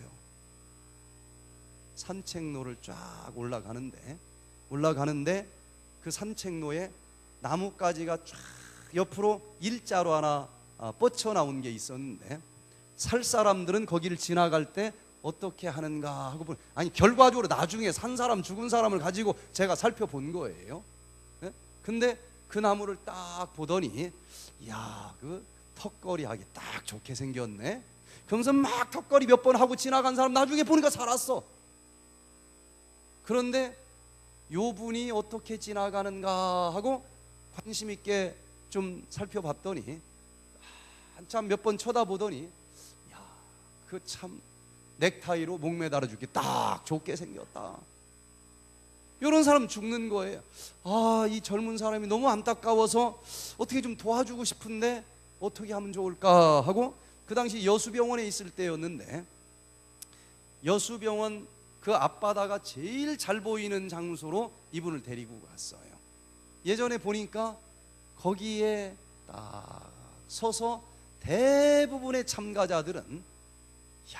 산책로를 쫙 올라가는데 그 산책로에 나뭇가지가 쫙 옆으로 일자로 하나 뻗쳐나온 게 있었는데 살 사람들은 거기를 지나갈 때 어떻게 하는가 하고 아니 결과적으로 나중에 산 사람 죽은 사람을 가지고 제가 살펴본 거예요. 근데 그 나무를 딱 보더니 야, 그 턱걸이하기 딱 좋게 생겼네. 그러면서 막 턱걸이 몇 번 하고 지나간 사람 나중에 보니까 살았어. 그런데 요 분이 어떻게 지나가는가 하고 관심 있게 좀 살펴봤더니 한참 몇 번 쳐다보더니 야, 그 참 넥타이로 목 매달아 주기 딱 좋게 생겼다. 이런 사람 죽는 거예요. 아, 이 젊은 사람이 너무 안타까워서 어떻게 좀 도와주고 싶은데 어떻게 하면 좋을까 하고 그 당시 여수병원에 있을 때였는데 여수병원 그 앞바다가 제일 잘 보이는 장소로 이분을 데리고 갔어요. 예전에 보니까 거기에 딱 서서 대부분의 참가자들은 야,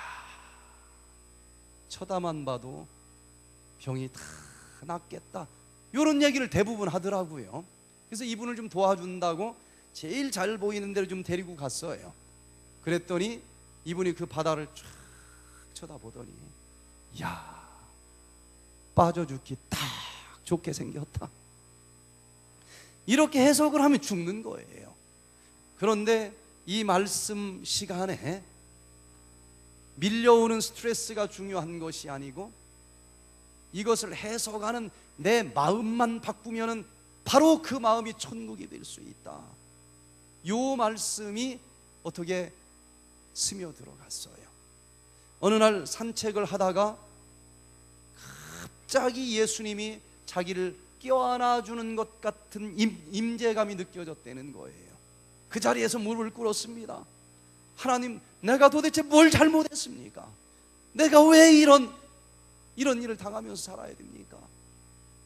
쳐다만 봐도 병이 다 낫겠다 이런 얘기를 대부분 하더라고요. 그래서 이분을 좀 도와준다고 제일 잘 보이는 데를 좀 데리고 갔어요. 그랬더니 이분이 그 바다를 쫙 쳐다보더니 야, 빠져 죽기 딱 좋게 생겼다. 이렇게 해석을 하면 죽는 거예요. 그런데 이 말씀 시간에 밀려오는 스트레스가 중요한 것이 아니고 이것을 해석하는 내 마음만 바꾸면은 바로 그 마음이 천국이 될 수 있다. 요 말씀이 어떻게 스며들어갔어요. 어느 날 산책을 하다가 갑자기 예수님이 자기를 껴안아주는 것 같은 임재감이 느껴졌다는 거예요. 그 자리에서 무릎을 꿇었습니다. 하나님, 내가 도대체 뭘 잘못했습니까? 내가 왜 이런 일을 당하면서 살아야 됩니까?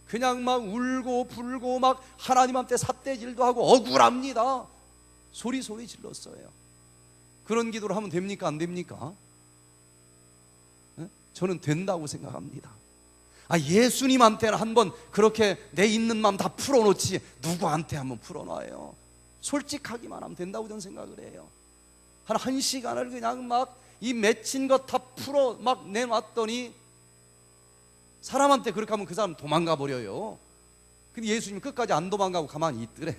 그냥 막 울고 불고 막 하나님한테 삿대질도 하고 억울합니다. 소리 질렀어요. 그런 기도를 하면 됩니까? 안 됩니까? 저는 된다고 생각합니다. 예수님한테는 한번 그렇게 내 있는 마음 다 풀어놓지 누구한테 한번 풀어놔요. 솔직하기만 하면 된다고 저는 생각을 해요. 한 시간을 그냥 막 이 맺힌 것 다 풀어 막 내놨더니 사람한테 그렇게 하면 그 사람 도망가 버려요. 근데 예수님 끝까지 안 도망가고 가만히 있더래.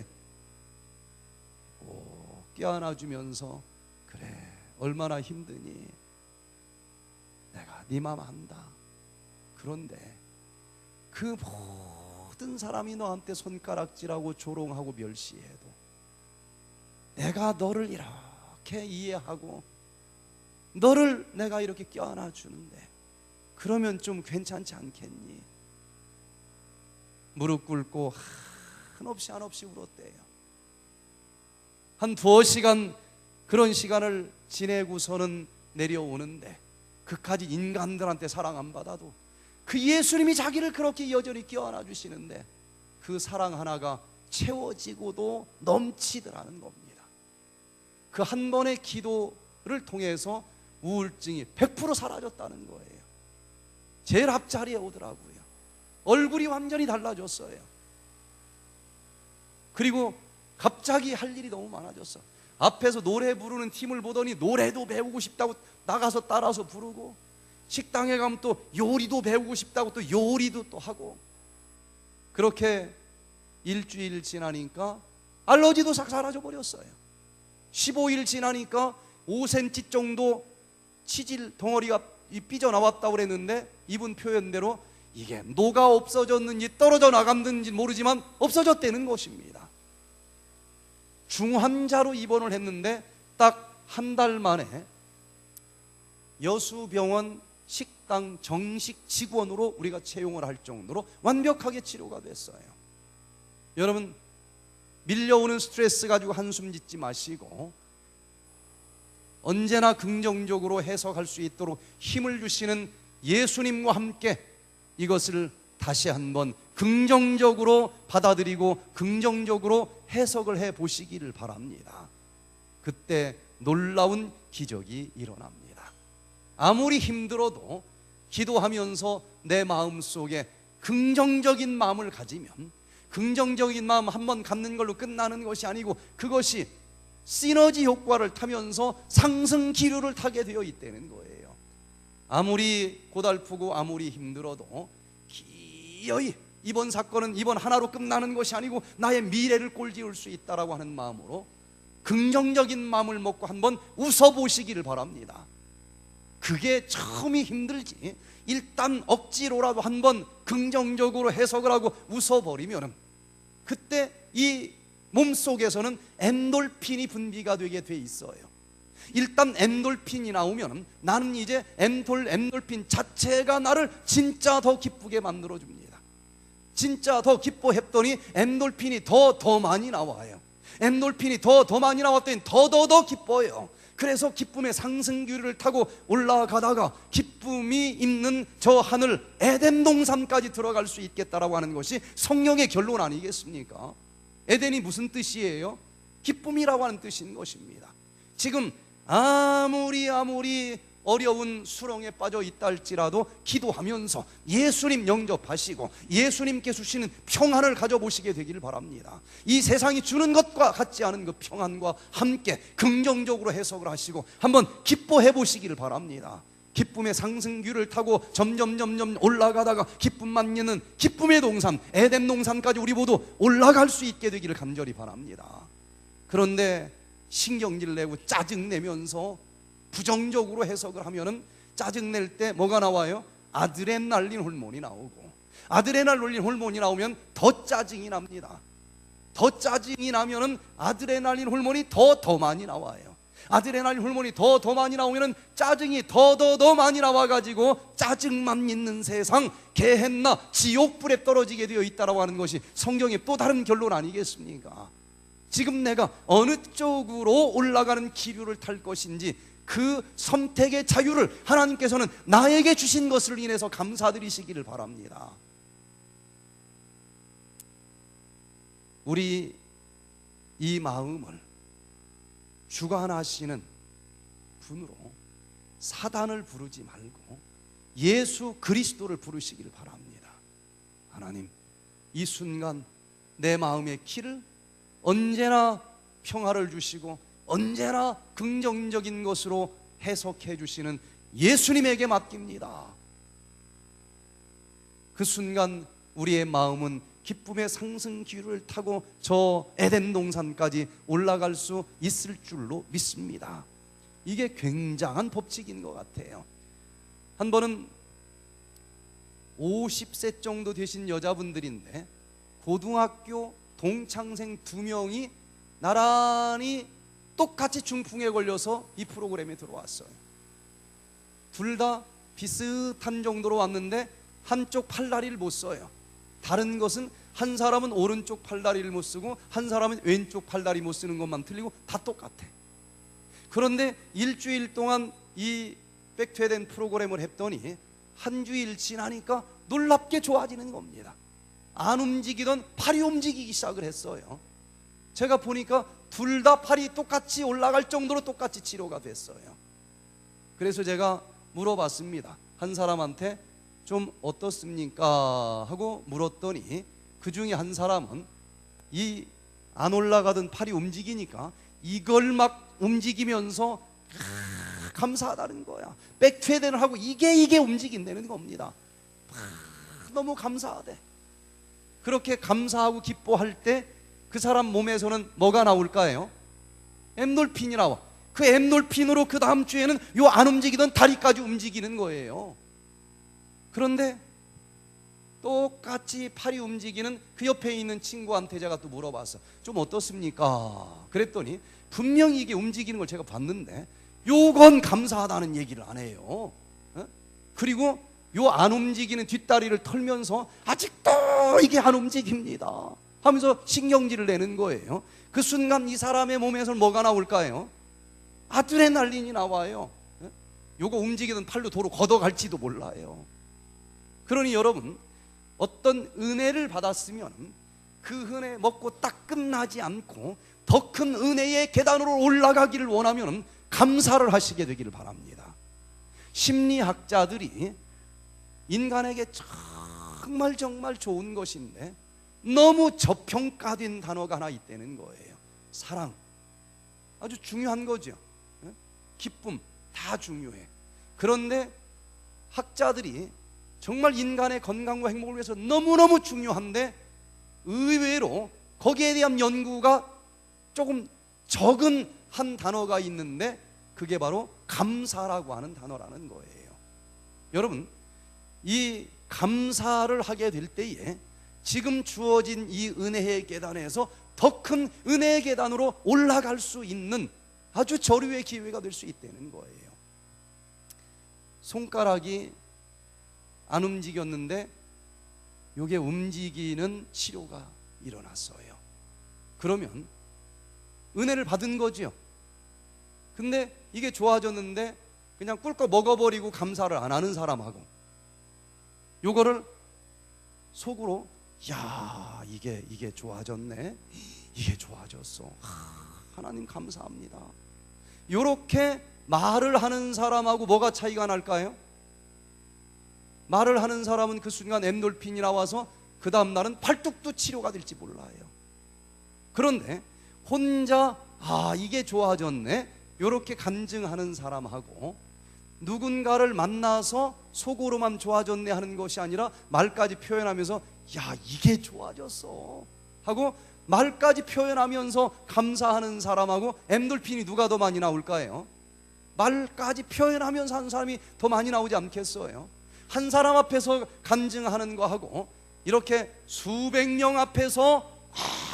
껴안아주면서 그래, 얼마나 힘드니? 내가 네 맘 안다. 그런데 그 모든 사람이 너한테 손가락질하고 조롱하고 멸시해도 내가 너를 이렇게 이해하고 너를 내가 이렇게 껴안아 주는데 그러면 좀 괜찮지 않겠니? 무릎 꿇고 한없이 울었대요. 한 2시간 그런 시간을 지내고서는 내려오는데 그까지 인간들한테 사랑 안 받아도 그 예수님이 자기를 그렇게 여전히 껴안아 주시는데 그 사랑 하나가 채워지고도 넘치더라는 겁니다. 그 한 번의 기도를 통해서 우울증이 100% 사라졌다는 거예요. 제일 앞자리에 오더라고요. 얼굴이 완전히 달라졌어요. 그리고 갑자기 할 일이 너무 많아졌어. 앞에서 노래 부르는 팀을 보더니 노래도 배우고 싶다고 나가서 따라서 부르고, 식당에 가면 또 요리도 배우고 싶다고 또 요리도 또 하고, 그렇게 일주일 지나니까 알러지도 싹 사라져 버렸어요. 15일 지나니까 5cm 정도 치질 덩어리가 삐져나왔다고 그랬는데 이분 표현대로 이게 녹아 없어졌는지 떨어져 나갔는지 모르지만 없어졌다는 것입니다. 중환자로 입원을 했는데 딱 한 달 만에 여수병원 식당 정식 직원으로 우리가 채용을 할 정도로 완벽하게 치료가 됐어요. 여러분, 밀려오는 스트레스 가지고 한숨 짓지 마시고 언제나 긍정적으로 해석할 수 있도록 힘을 주시는 예수님과 함께 이것을 다시 한번 긍정적으로 받아들이고 긍정적으로 해석을 해 보시기를 바랍니다. 그때 놀라운 기적이 일어납니다. 아무리 힘들어도 기도하면서 내 마음속에 긍정적인 마음을 가지면, 긍정적인 마음 한번 갖는 걸로 끝나는 것이 아니고 그것이 시너지 효과를 타면서 상승 기류를 타게 되어 있다는 거예요. 아무리 고달프고 아무리 힘들어도 기어이 이번 사건은 이번 하나로 끝나는 것이 아니고 나의 미래를 꼴지을 수 있다라고 하는 마음으로 긍정적인 마음을 먹고 한번 웃어보시기를 바랍니다. 그게 처음이 힘들지, 일단 억지로라도 한번 긍정적으로 해석을 하고 웃어버리면 그때 이 몸속에서는 엔돌핀이 분비가 되게 돼 있어요. 일단 엔돌핀이 나오면 나는 이제 엔돌핀 자체가 나를 진짜 더 기쁘게 만들어줍니다. 진짜 더 기뻐했더니 엔돌핀이 더 많이 나와요. 엔돌핀이 더 많이 나왔더니 더 기뻐요. 그래서 기쁨의 상승기류를 타고 올라가다가 기쁨이 있는 저 하늘 에덴 동산까지 들어갈 수 있겠다라고 하는 것이 성령의 결론 아니겠습니까? 에덴이 무슨 뜻이에요? 기쁨이라고 하는 뜻인 것입니다. 지금 아무리 어려운 수렁에 빠져 있다 할지라도 기도하면서 예수님 영접하시고 예수님께 주시는 평안을 가져보시게 되기를 바랍니다. 이 세상이 주는 것과 같지 않은 그 평안과 함께 긍정적으로 해석을 하시고 한번 기뻐해 보시기를 바랍니다. 기쁨의 상승기를 타고 점점 올라가다가 기쁨만 있는 기쁨의 동산 에덴 동산까지 우리 모두 올라갈 수 있게 되기를 간절히 바랍니다. 그런데 신경질 내고 짜증내면서 부정적으로 해석을 하면은 짜증낼 때 뭐가 나와요? 아드레날린 호르몬이 나오고, 아드레날린 호르몬이 나오면 더 짜증이 납니다. 더 짜증이 나면은 아드레날린 호르몬이 더 많이 나와요. 아드레날린 호르몬이 더 많이 나오면은 짜증이 더 많이 나와가지고 짜증만 있는 세상 게헨나 지옥불에 떨어지게 되어 있다라고 하는 것이 성경의 또 다른 결론 아니겠습니까? 지금 내가 어느 쪽으로 올라가는 기류를 탈 것인지 그 선택의 자유를 하나님께서는 나에게 주신 것을 인해서 감사드리시기를 바랍니다. 우리 이 마음을 주관하시는 분으로 사단을 부르지 말고 예수 그리스도를 부르시기를 바랍니다. 하나님, 이 순간 내 마음의 키를 언제나 평화를 주시고 언제나 긍정적인 것으로 해석해 주시는 예수님에게 맡깁니다. 그 순간 우리의 마음은 기쁨의 상승 기류를 타고 저 에덴 동산까지 올라갈 수 있을 줄로 믿습니다. 이게 굉장한 법칙인 것 같아요. 한 번은 50세 정도 되신 여자분들인데 고등학교 동창생 2명이 나란히 똑같이 중풍에 걸려서 이 프로그램에 들어왔어요. 둘 다 비슷한 정도로 왔는데 한쪽 팔다리를 못 써요. 다른 것은 한 사람은 오른쪽 팔다리를 못 쓰고 한 사람은 왼쪽 팔다리 못 쓰는 것만 틀리고 다 똑같아. 그런데 일주일 동안 이 백퇴된 프로그램을 했더니 한 주일 지나니까 놀랍게 좋아지는 겁니다. 안 움직이던 팔이 움직이기 시작을 했어요. 제가 보니까 둘 다 팔이 똑같이 올라갈 정도로 똑같이 치료가 됐어요. 그래서 제가 물어봤습니다. 한 사람한테 좀 어떻습니까? 하고 물었더니 그 중에 한 사람은 이 안 올라가던 팔이 움직이니까 이걸 막 움직이면서 감사하다는 거야. 백퇴대를 하고 이게 움직인다는 겁니다. 너무 감사하대. 그렇게 감사하고 기뻐할 때 그 사람 몸에서는 뭐가 나올까요? 엔돌핀이 나와. 그 엔돌핀으로 그 다음 주에는 요 안 움직이던 다리까지 움직이는 거예요. 그런데 똑같이 팔이 움직이는 그 옆에 있는 친구한테 제가 또 물어봤어. 좀 어떻습니까? 그랬더니 분명히 이게 움직이는 걸 제가 봤는데 요건 감사하다는 얘기를 안 해요. 그리고 요 안 움직이는 뒷다리를 털면서 아직도 이게 안 움직입니다 하면서 신경질을 내는 거예요. 그 순간 이 사람의 몸에서 뭐가 나올까요? 아드레날린이 나와요. 요거 움직이던 팔로 도로 걷어갈지도 몰라요. 그러니 여러분, 어떤 은혜를 받았으면 그 은혜 먹고 딱 끝나지 않고 더 큰 은혜의 계단으로 올라가기를 원하면 감사를 하시게 되기를 바랍니다. 심리학자들이 인간에게 정말 좋은 것인데 너무 저평가된 단어가 하나 있다는 거예요. 사랑, 아주 중요한 거죠. 기쁨, 다 중요해. 그런데 학자들이 정말 인간의 건강과 행복을 위해서 너무너무 중요한데 의외로 거기에 대한 연구가 조금 적은 한 단어가 있는데 그게 바로 감사라고 하는 단어라는 거예요. 여러분, 이 감사를 하게 될 때에 지금 주어진 이 은혜의 계단에서 더 큰 은혜의 계단으로 올라갈 수 있는 아주 저류의 기회가 될 수 있다는 거예요. 손가락이 안 움직였는데 이게 움직이는 치료가 일어났어요. 그러면 은혜를 받은 거죠. 근데 이게 좋아졌는데 그냥 꿀꺽 먹어버리고 감사를 안 하는 사람하고 요거를 속으로 야 이게 좋아졌네, 이게 좋아졌어, 하나님 감사합니다, 요렇게 말을 하는 사람하고 뭐가 차이가 날까요? 말을 하는 사람은 그 순간 엔돌핀이 나와서 그 다음 날은 팔뚝도 치료가 될지 몰라요. 그런데 혼자 이게 좋아졌네 요렇게 간증하는 사람하고 누군가를 만나서 속으로만 좋아졌네 하는 것이 아니라 말까지 표현하면서 야 이게 좋아졌어 하고 말까지 표현하면서 감사하는 사람하고 엔돌핀이 누가 더 많이 나올까요? 말까지 표현하면서 하는 사람이 더 많이 나오지 않겠어요? 한 사람 앞에서 간증하는 거하고 이렇게 수백 명 앞에서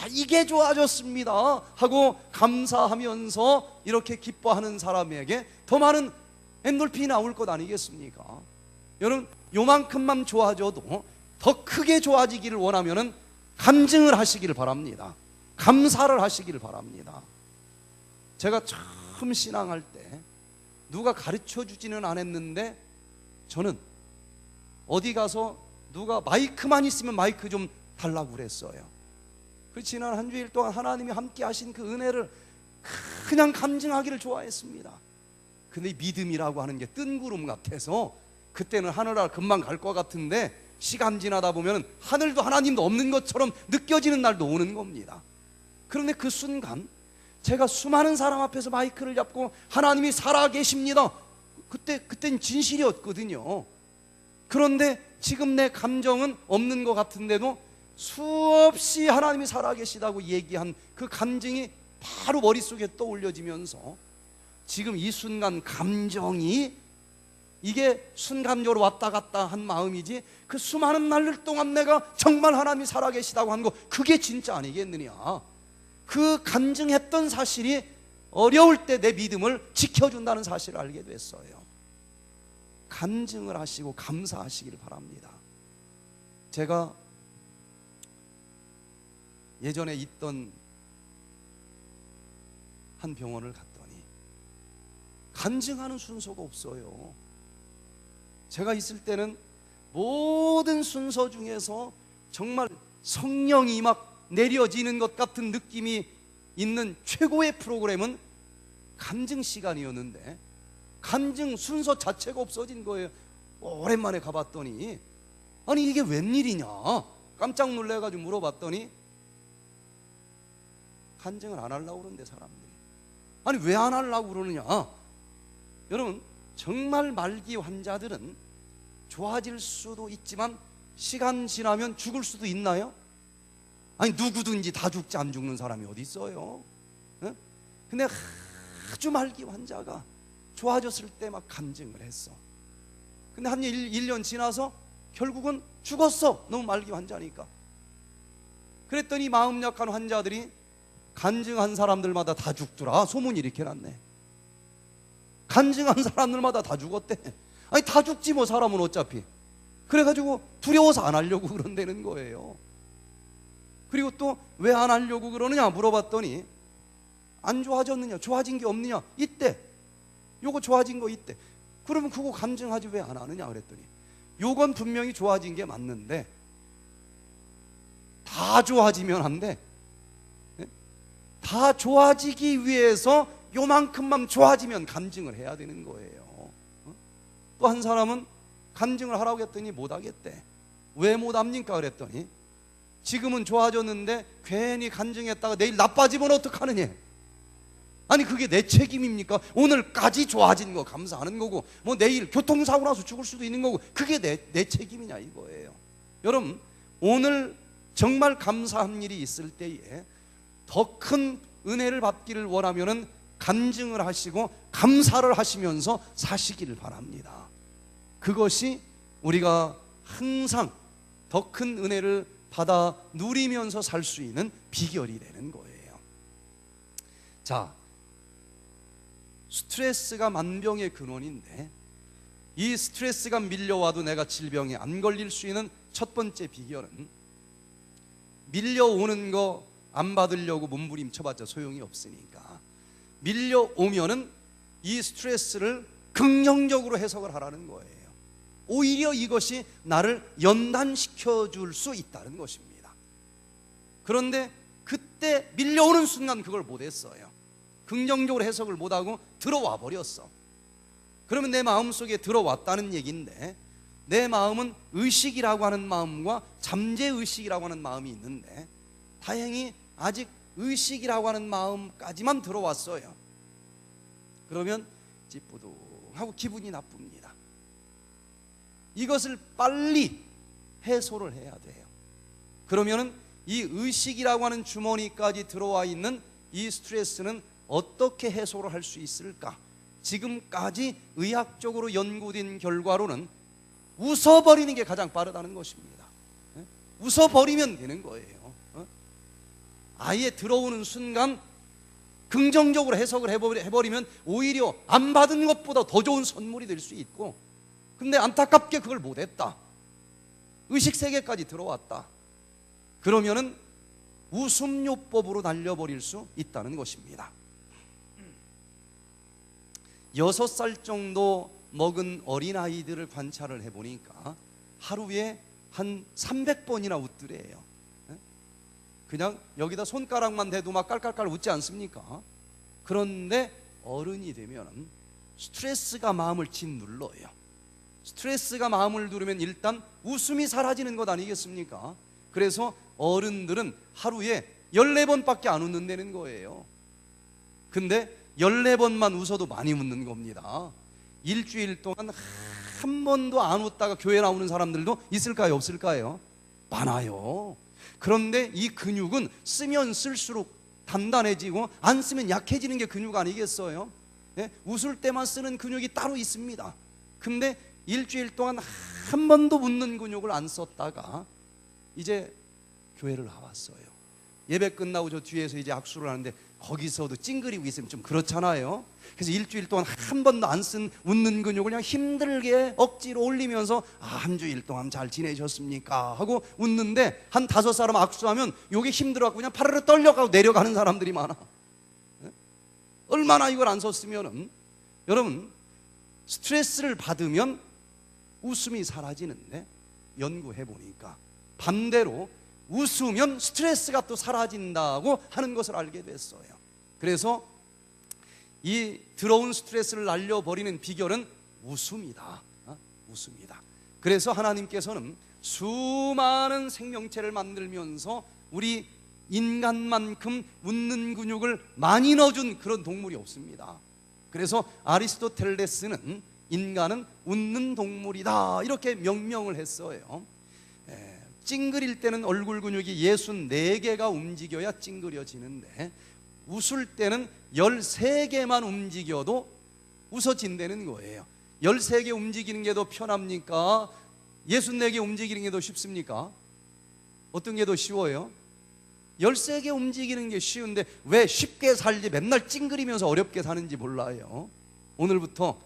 이게 좋아졌습니다 하고 감사하면서 이렇게 기뻐하는 사람에게 더 많은 엔돌핀이 나올 것 아니겠습니까? 여러분, 요만큼만 좋아져도 더 크게 좋아지기를 원하면 간증을 하시기를 바랍니다. 감사를 하시기를 바랍니다. 제가 처음 신앙할 때 누가 가르쳐 주지는 않았는데 저는 어디 가서 누가 마이크만 있으면 마이크 좀 달라고 그랬어요. 그 지난 한 주일 동안 하나님이 함께 하신 그 은혜를 그냥 간증하기를 좋아했습니다. 근데 믿음이라고 하는 게 뜬구름 같아서 그때는 하늘나라 금방 갈 것 같은데 시간 지나다 보면 하늘도 하나님도 없는 것처럼 느껴지는 날도 오는 겁니다. 그런데 그 순간 제가 수많은 사람 앞에서 마이크를 잡고 하나님이 살아계십니다, 그땐 진실이었거든요. 그런데 지금 내 감정은 없는 것 같은데도 수없이 하나님이 살아계시다고 얘기한 그 감정이 바로 머릿속에 떠올려지면서 지금 이 순간 감정이 이게 순간적으로 왔다 갔다 한 마음이지 그 수많은 날 동안 내가 정말 하나님이 살아계시다고 한 거 그게 진짜 아니겠느냐. 그 간증했던 사실이 어려울 때 내 믿음을 지켜준다는 사실을 알게 됐어요. 간증을 하시고 감사하시기를 바랍니다. 제가 예전에 있던 한 병원을 갔더니 간증하는 순서가 없어요. 제가 있을 때는 모든 순서 중에서 정말 성령이 막 내려지는 것 같은 느낌이 있는 최고의 프로그램은 간증 시간이었는데 간증 순서 자체가 없어진 거예요. 오랜만에 가봤더니 아니 이게 웬일이냐 깜짝 놀래가지고 물어봤더니 간증을 안 하려고 그러는데 사람들이 아니 왜 안 하려고 그러느냐. 여러분, 정말 말기 환자들은 좋아질 수도 있지만 시간 지나면 죽을 수도 있나요? 아니 누구든지 다 죽지 안 죽는 사람이 어디 있어요? 근데 아주 말기 환자가 좋아졌을 때 막 간증을 했어. 근데 한 1년 지나서 결국은 죽었어. 너무 말기 환자니까. 그랬더니 마음 약한 환자들이 간증한 사람들마다 다 죽더라. 소문이 이렇게 났네. 간증한 사람들마다 다 죽었대. 아니 다 죽지 뭐, 사람은 어차피. 그래가지고 두려워서 안 하려고 그런다는 거예요. 그리고 또 왜 안 하려고 그러느냐 물어봤더니, 안 좋아졌느냐, 좋아진 게 없느냐, 있대. 요거 좋아진 거 있대. 그러면 그거 간증하지 왜 안 하느냐 그랬더니, 요건 분명히 좋아진 게 맞는데 다 좋아지면 안 돼. 다 좋아지기 위해서 요만큼만 좋아지면 간증을 해야 되는 거예요. 또 한 사람은 간증을 하라고 했더니 못 하겠대. 왜 못 합니까 그랬더니, 지금은 좋아졌는데 괜히 간증했다가 내일 나빠지면 어떡하느냐. 아니 그게 내 책임입니까? 오늘까지 좋아진 거 감사하는 거고, 뭐 내일 교통사고 나서 죽을 수도 있는 거고, 그게 내 책임이냐 이거예요. 여러분, 오늘 정말 감사한 일이 있을 때에 더 큰 은혜를 받기를 원하면은 간증을 하시고 감사를 하시면서 사시기를 바랍니다. 그것이 우리가 항상 더 큰 은혜를 받아 누리면서 살 수 있는 비결이 되는 거예요. 자, 스트레스가 만병의 근원인데, 이 스트레스가 밀려와도 내가 질병에 안 걸릴 수 있는 첫 번째 비결은, 밀려오는 거 안 받으려고 몸부림쳐봤자 소용이 없으니까 밀려오면은 이 스트레스를 긍정적으로 해석을 하라는 거예요. 오히려 이것이 나를 연단시켜 줄 수 있다는 것입니다. 그런데 그때 밀려오는 순간 그걸 못했어요. 긍정적으로 해석을 못하고 들어와 버렸어. 그러면 내 마음속에 들어왔다는 얘기인데, 내 마음은 의식이라고 하는 마음과 잠재의식이라고 하는 마음이 있는데, 다행히 아직 의식이라고 하는 마음까지만 들어왔어요. 그러면 찌뿌둥하고 기분이 나쁩니다. 이것을 빨리 해소를 해야 돼요. 그러면은 이 의식이라고 하는 주머니까지 들어와 있는 이 스트레스는 어떻게 해소를 할 수 있을까? 지금까지 의학적으로 연구된 결과로는 웃어버리는 게 가장 빠르다는 것입니다. 웃어버리면 되는 거예요. 아예 들어오는 순간 긍정적으로 해석을 해버리면 오히려 안 받은 것보다 더 좋은 선물이 될 수 있고, 근데 안타깝게 그걸 못했다. 의식세계까지 들어왔다. 그러면은 웃음요법으로 날려버릴 수 있다는 것입니다. 6살 정도 먹은 어린아이들을 관찰을 해보니까 하루에 한 300번이나 웃더래요. 그냥 여기다 손가락만 대도 막 깔깔깔 웃지 않습니까? 그런데 어른이 되면 스트레스가 마음을 짓눌러요. 스트레스가 마음을 누르면 일단 웃음이 사라지는 것 아니겠습니까? 그래서 어른들은 하루에 14번밖에 안 웃는다는 거예요. 근데 14번만 웃어도 많이 웃는 겁니다. 일주일 동안 한 번도 안 웃다가 교회 나오는 사람들도 있을까요? 없을까요? 많아요. 그런데 이 근육은 쓰면 쓸수록 단단해지고 안 쓰면 약해지는 게 근육 아니겠어요? 네? 웃을 때만 쓰는 근육이 따로 있습니다. 근데 일주일 동안 한 번도 웃는 근육을 안 썼다가 이제 교회를 나왔어요. 예배 끝나고 저 뒤에서 이제 악수를 하는데 거기서도 찡그리고 있으면 좀 그렇잖아요. 그래서 일주일 동안 한 번도 안 쓴 웃는 근육을 그냥 힘들게 억지로 올리면서 한 주일 동안 잘 지내셨습니까? 하고 웃는데 한 5사람 악수하면 요게 힘들어갖고 그냥 파르르 떨려가고 내려가는 사람들이 많아. 얼마나 이걸 안 썼으면은, 여러분 스트레스를 받으면 웃음이 사라지는데 연구해보니까 반대로 웃으면 스트레스가 또 사라진다고 하는 것을 알게 됐어요. 그래서 이 들어온 스트레스를 날려버리는 비결은 웃음이다. 웃음이다. 그래서 하나님께서는 수많은 생명체를 만들면서 우리 인간만큼 웃는 근육을 많이 넣어준 그런 동물이 없습니다. 그래서 아리스토텔레스는 인간은 웃는 동물이다 이렇게 명명을 했어요. 찡그릴 때는 얼굴 근육이 64개가 움직여야 찡그려지는데, 웃을 때는 13개만 움직여도 웃어진다는 거예요. 13개 움직이는 게 더 편합니까? 64개 움직이는 게 더 쉽습니까? 어떤 게 더 쉬워요? 13개 움직이는 게 쉬운데 왜 쉽게 살지 맨날 찡그리면서 어렵게 사는지 몰라요. 오늘부터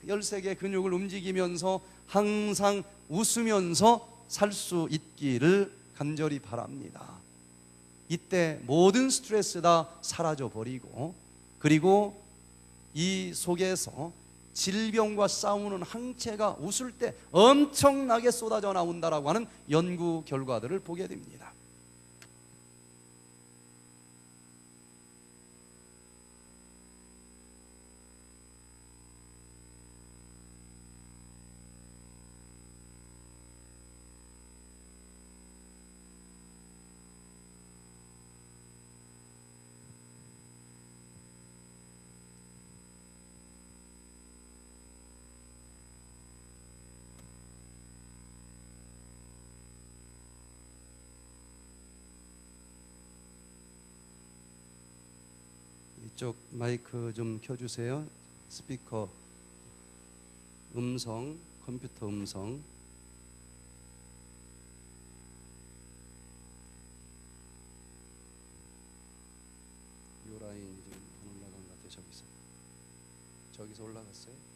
13개 근육을 움직이면서 항상 웃으면서 살 수 있기를 간절히 바랍니다. 이때 모든 스트레스 다 사라져 버리고, 그리고 이 속에서 질병과 싸우는 항체가 웃을 때 엄청나게 쏟아져 나온다라고 하는 연구 결과들을 보게 됩니다. 이쪽 마이크 좀 켜주세요. 스피커 음성, 컴퓨터 음성. 요 라인이 지금 안 올라간 것 같아요. 저기서 올라갔어요.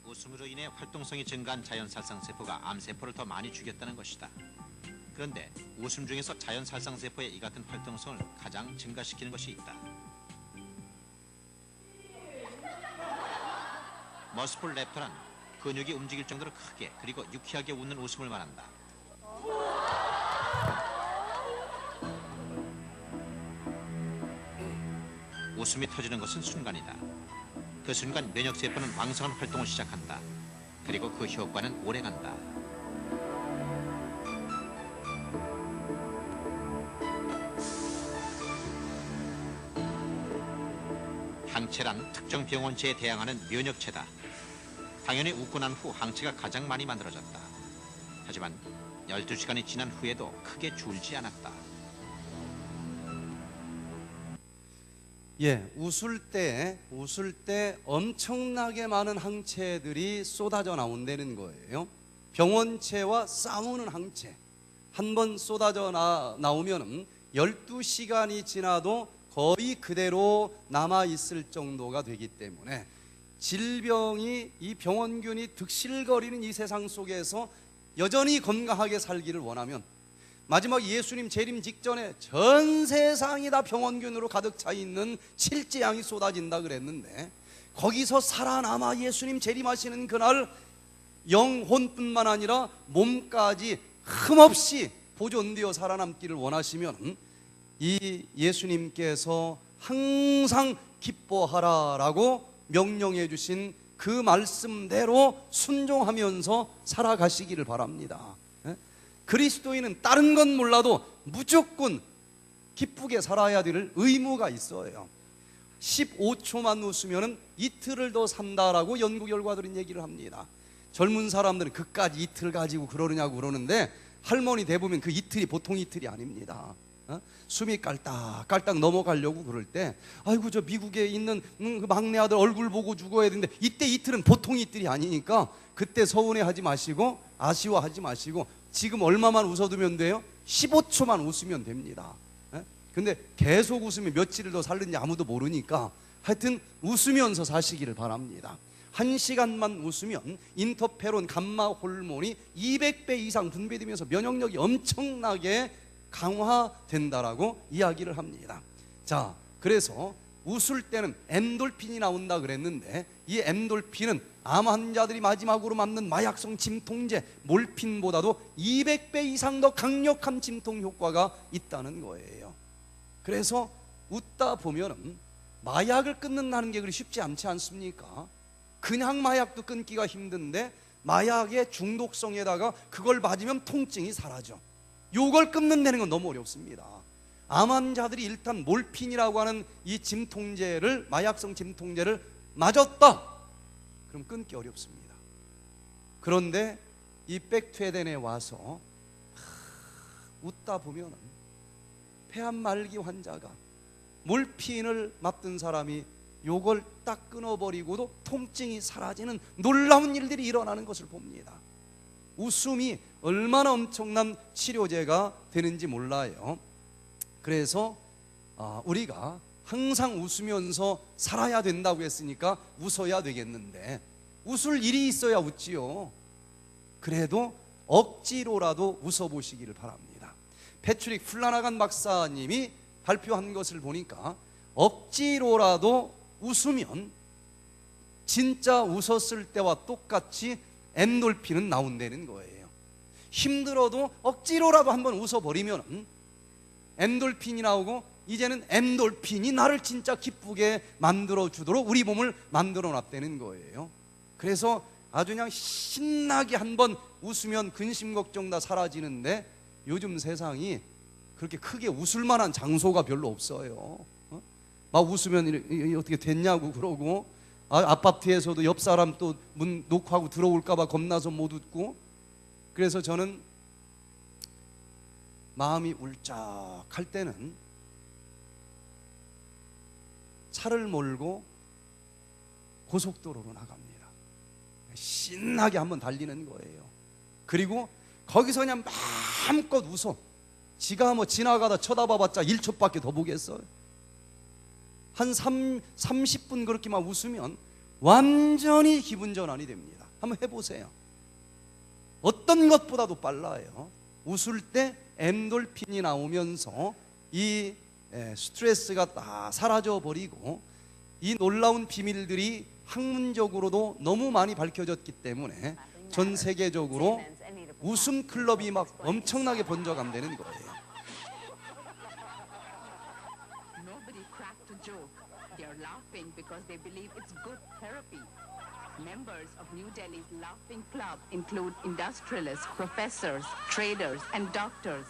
웃음으로 인해 활동성이 증가한 자연살상세포가 암세포를 더 많이 죽였다는 것이다. 그런데 웃음 중에서 자연살상세포의 이 같은 활동성을 가장 증가시키는 것이 있다. 머스풀 랩터란 근육이 움직일 정도로 크게 그리고 유쾌하게 웃는 웃음을 말한다. 웃음이 터지는 것은 순간이다. 그 순간 면역세포는 왕성한 활동을 시작한다. 그리고 그 효과는 오래간다. 항체란 특정 병원체에 대항하는 면역체다. 당연히 웃고 난 후 항체가 가장 많이 만들어졌다. 하지만 12시간이 지난 후에도 크게 줄지 않았다. 예, 웃을 때 엄청나게 많은 항체들이 쏟아져 나온다는 거예요. 병원체와 싸우는 항체 한 번 쏟아져 나오면 12시간이 지나도 거의 그대로 남아있을 정도가 되기 때문에 질병이, 이 병원균이 득실거리는 이 세상 속에서 여전히 건강하게 살기를 원하면 마지막 예수님 재림 직전에 전 세상이 다 병원균으로 가득 차 있는 실제양이 쏟아진다 그랬는데, 거기서 살아남아 예수님 재림하시는 그날 영혼뿐만 아니라 몸까지 흠없이 보존되어 살아남기를 원하시면 이 예수님께서 항상 기뻐하라라고 명령해 주신 그 말씀대로 순종하면서 살아가시기를 바랍니다. 그리스도인은 다른 건 몰라도 무조건 기쁘게 살아야 될 의무가 있어요. 15초만 웃으면 이틀을 더 산다라고 연구 결과들은 얘기를 합니다. 젊은 사람들은 그까지 이틀 가지고 그러느냐고 그러는데, 할머니 대부분 그 이틀이 보통 이틀이 아닙니다. 숨이 깔딱깔딱 넘어가려고 그럴 때, 아이고 저 미국에 있는 그 막내 아들 얼굴 보고 죽어야 되는데, 이때 이틀은 보통 이틀이 아니니까 그때 서운해하지 마시고 아쉬워하지 마시고 지금 얼마만 웃어두면 돼요? 15초만 웃으면 됩니다. 근데 계속 웃으면 며칠을 더 살는지 아무도 모르니까 하여튼 웃으면서 사시기를 바랍니다. 1시간만 웃으면 인터페론 감마 호르몬이 200배 이상 분비되면서 면역력이 엄청나게 강화된다라고 이야기를 합니다. 자, 그래서 웃을 때는 엔돌핀이 나온다 그랬는데, 이 엔돌핀은 암 환자들이 마지막으로 맞는 마약성 진통제 몰핀보다도 200배 이상 더 강력한 진통 효과가 있다는 거예요. 그래서 웃다 보면은 마약을 끊는다는 게 그리 쉽지 않지 않습니까? 그냥 마약도 끊기가 힘든데 마약의 중독성에다가 그걸 맞으면 통증이 사라져. 요걸 끊는 데는 건 너무 어렵습니다. 암 환자들이 일단 몰핀이라고 하는 이 진통제를, 마약성 진통제를 맞았다, 그럼 끊기 어렵습니다. 그런데 이 백투에덴에 와서 웃다 보면은 폐암 말기 환자가 몰핀을 맞던 사람이 요걸 딱 끊어버리고도 통증이 사라지는 놀라운 일들이 일어나는 것을 봅니다. 웃음이 얼마나 엄청난 치료제가 되는지 몰라요. 그래서 우리가 항상 웃으면서 살아야 된다고 했으니까 웃어야 되겠는데, 웃을 일이 있어야 웃지요. 그래도 억지로라도 웃어보시기를 바랍니다. 패트릭 플라나간 박사님이 발표한 것을 보니까 억지로라도 웃으면 진짜 웃었을 때와 똑같이 엔돌핀은 나온다는 거예요. 힘들어도 억지로라도 한번 웃어버리면 엔돌핀이 나오고, 이제는 엔돌핀이 나를 진짜 기쁘게 만들어주도록 우리 몸을 만들어 놨다는 거예요. 그래서 아주 그냥 신나게 한번 웃으면 근심 걱정 다 사라지는데, 요즘 세상이 그렇게 크게 웃을 만한 장소가 별로 없어요. 막 웃으면 어떻게 됐냐고 그러고, 아파트에서도 옆 사람 또 문 녹화하고 들어올까 봐 겁나서 못 웃고. 그래서 저는 마음이 울적할 때는 차를 몰고 고속도로로 나갑니다. 신나게 한번 달리는 거예요. 그리고 거기서 그냥 마음껏 웃어. 지가 뭐 지나가다 쳐다봐봤자 1초밖에 더 보겠어요. 한 30분 그렇게만 웃으면 완전히 기분 전환이 됩니다. 한번 해보세요. 어떤 것보다도 빨라요. 웃을 때 엔돌핀이 나오면서 이 스트레스가 다 사라져 버리고, 이 놀라운 비밀들이 학문적으로도 너무 많이 밝혀졌기 때문에 전 세계적으로 웃음 클럽이 막 엄청나게 번져간다는 거예요. Nobody cracked a joke. They're laughing because they believe it's good therapy. Members of New Delhi's Laughing Club include industrialists, professors, traders, and doctors.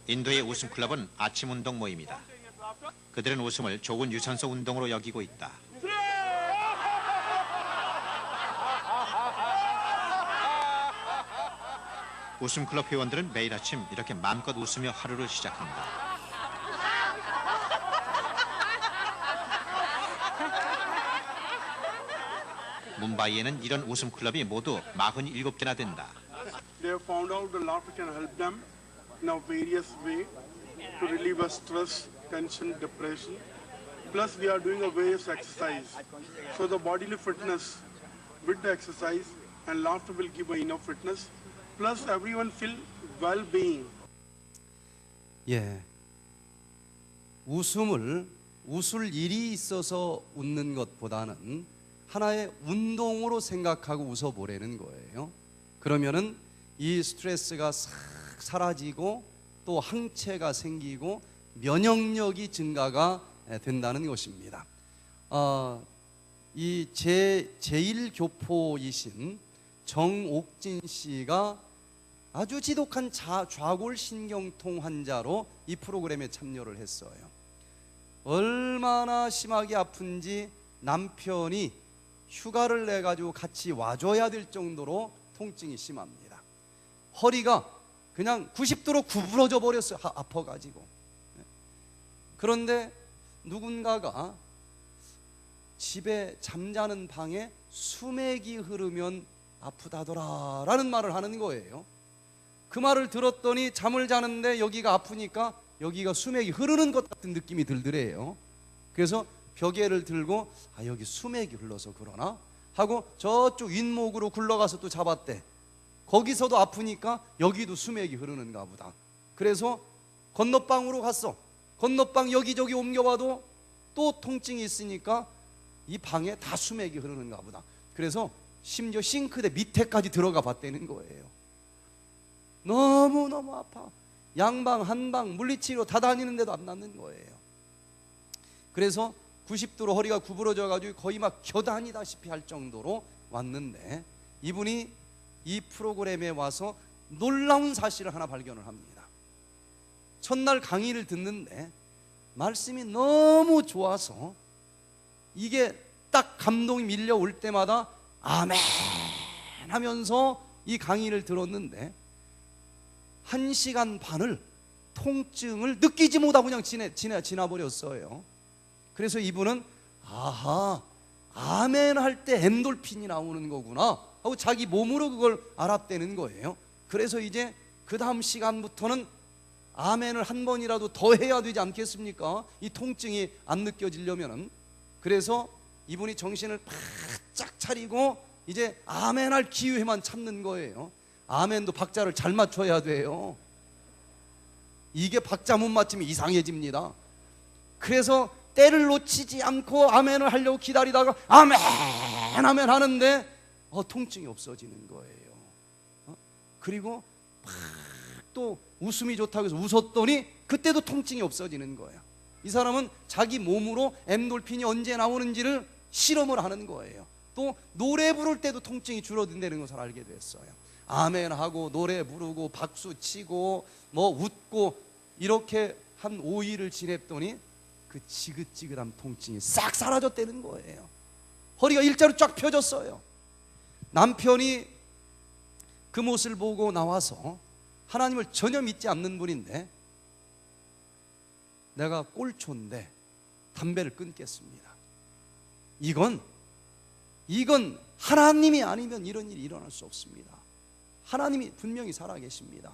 인도의 웃음 클럽은 아침 운동 모임이다. 그들은 웃음을 좋은 유산소 운동으로 여기고 있다. 웃음 클럽 회원들은 매일 아침 이렇게 마음껏 웃으며 하루를 시작한다. 뭄바이에는 이런 웃음 클럽이 모두 47개나 된다. They have found out the laughter can help them in a various way to relieve a stress, tension, depression. Plus, we are doing a various exercise. So the bodily fitness with the exercise and laughter will give a enough fitness. Plus, everyone feel well-being. 예, 웃을 일이 있어서 웃는 것보다는 하나의 운동으로 생각하고 웃어보라는 거예요. 그러면은 이 스트레스가 싹 사라지고 또 항체가 생기고 면역력이 증가가 된다는 것입니다. 이 제1교포이신 정옥진 씨가 아주 지독한 좌골신경통 환자로 이 프로그램에 참여를 했어요. 얼마나 심하게 아픈지 남편이 휴가를 내가지고 같이 와줘야 될 정도로 통증이 심합니다. 허리가 그냥 90도로 구부러져 버렸어요. 아파가지고. 그런데 누군가가 집에 잠자는 방에 수맥이 흐르면 아프다더라 라는 말을 하는 거예요. 그 말을 들었더니 잠을 자는데 여기가 아프니까 여기가 수맥이 흐르는 것 같은 느낌이 들더래요. 그래서 벽에를 들고 여기 수맥이 흘러서 그러나 하고 저쪽 윗목으로 굴러가서 또 잡았대. 거기서도 아프니까 여기도 수맥이 흐르는가 보다. 그래서 건너방으로 갔어. 건너방 여기저기 옮겨봐도 또 통증이 있으니까 이 방에 다 수맥이 흐르는가 보다. 그래서 심지어 싱크대 밑에까지 들어가 봤다는 거예요. 너무너무 아파. 양방 한방 물리치료 다 다니는데도 안 낫는 거예요. 그래서 90도로 허리가 구부러져 가지고 거의 막 겨다니다시피 할 정도로 왔는데, 이분이 이 프로그램에 와서 놀라운 사실을 하나 발견을 합니다. 첫날 강의를 듣는데 말씀이 너무 좋아서 이게 딱 감동이 밀려올 때마다 아멘 하면서 이 강의를 들었는데 1시간 반을 통증을 느끼지 못하고 그냥 지나버렸어요. 그래서 이분은 아하, 아멘 할 때 엔돌핀이 나오는 거구나 하고 자기 몸으로 그걸 알았다는 거예요. 그래서 이제 그 다음 시간부터는 아멘을 한 번이라도 더 해야 되지 않겠습니까? 이 통증이 안 느껴지려면은. 그래서 이분이 정신을 바짝 차리고 이제 아멘 할 기회만 찾는 거예요. 아멘도 박자를 잘 맞춰야 돼요. 이게 박자 못 맞추면 이상해집니다. 그래서 때를 놓치지 않고 아멘을 하려고 기다리다가 아멘 아멘 하는데 통증이 없어지는 거예요. 그리고 또 웃음이 좋다고 해서 웃었더니 그때도 통증이 없어지는 거예요. 이 사람은 자기 몸으로 엔돌핀이 언제 나오는지를 실험을 하는 거예요. 또 노래 부를 때도 통증이 줄어든다는 것을 알게 됐어요. 아멘 하고 노래 부르고 박수 치고 뭐 웃고 이렇게 한 5일을 지냈더니 그 지긋지긋한 통증이 싹 사라졌다는 거예요. 허리가 일자로 쫙 펴졌어요. 남편이 그 모습을 보고 나와서, 하나님을 전혀 믿지 않는 분인데, 내가 꼴초인데 담배를 끊겠습니다. 이건 하나님이 아니면 이런 일이 일어날 수 없습니다. 하나님이 분명히 살아계십니다.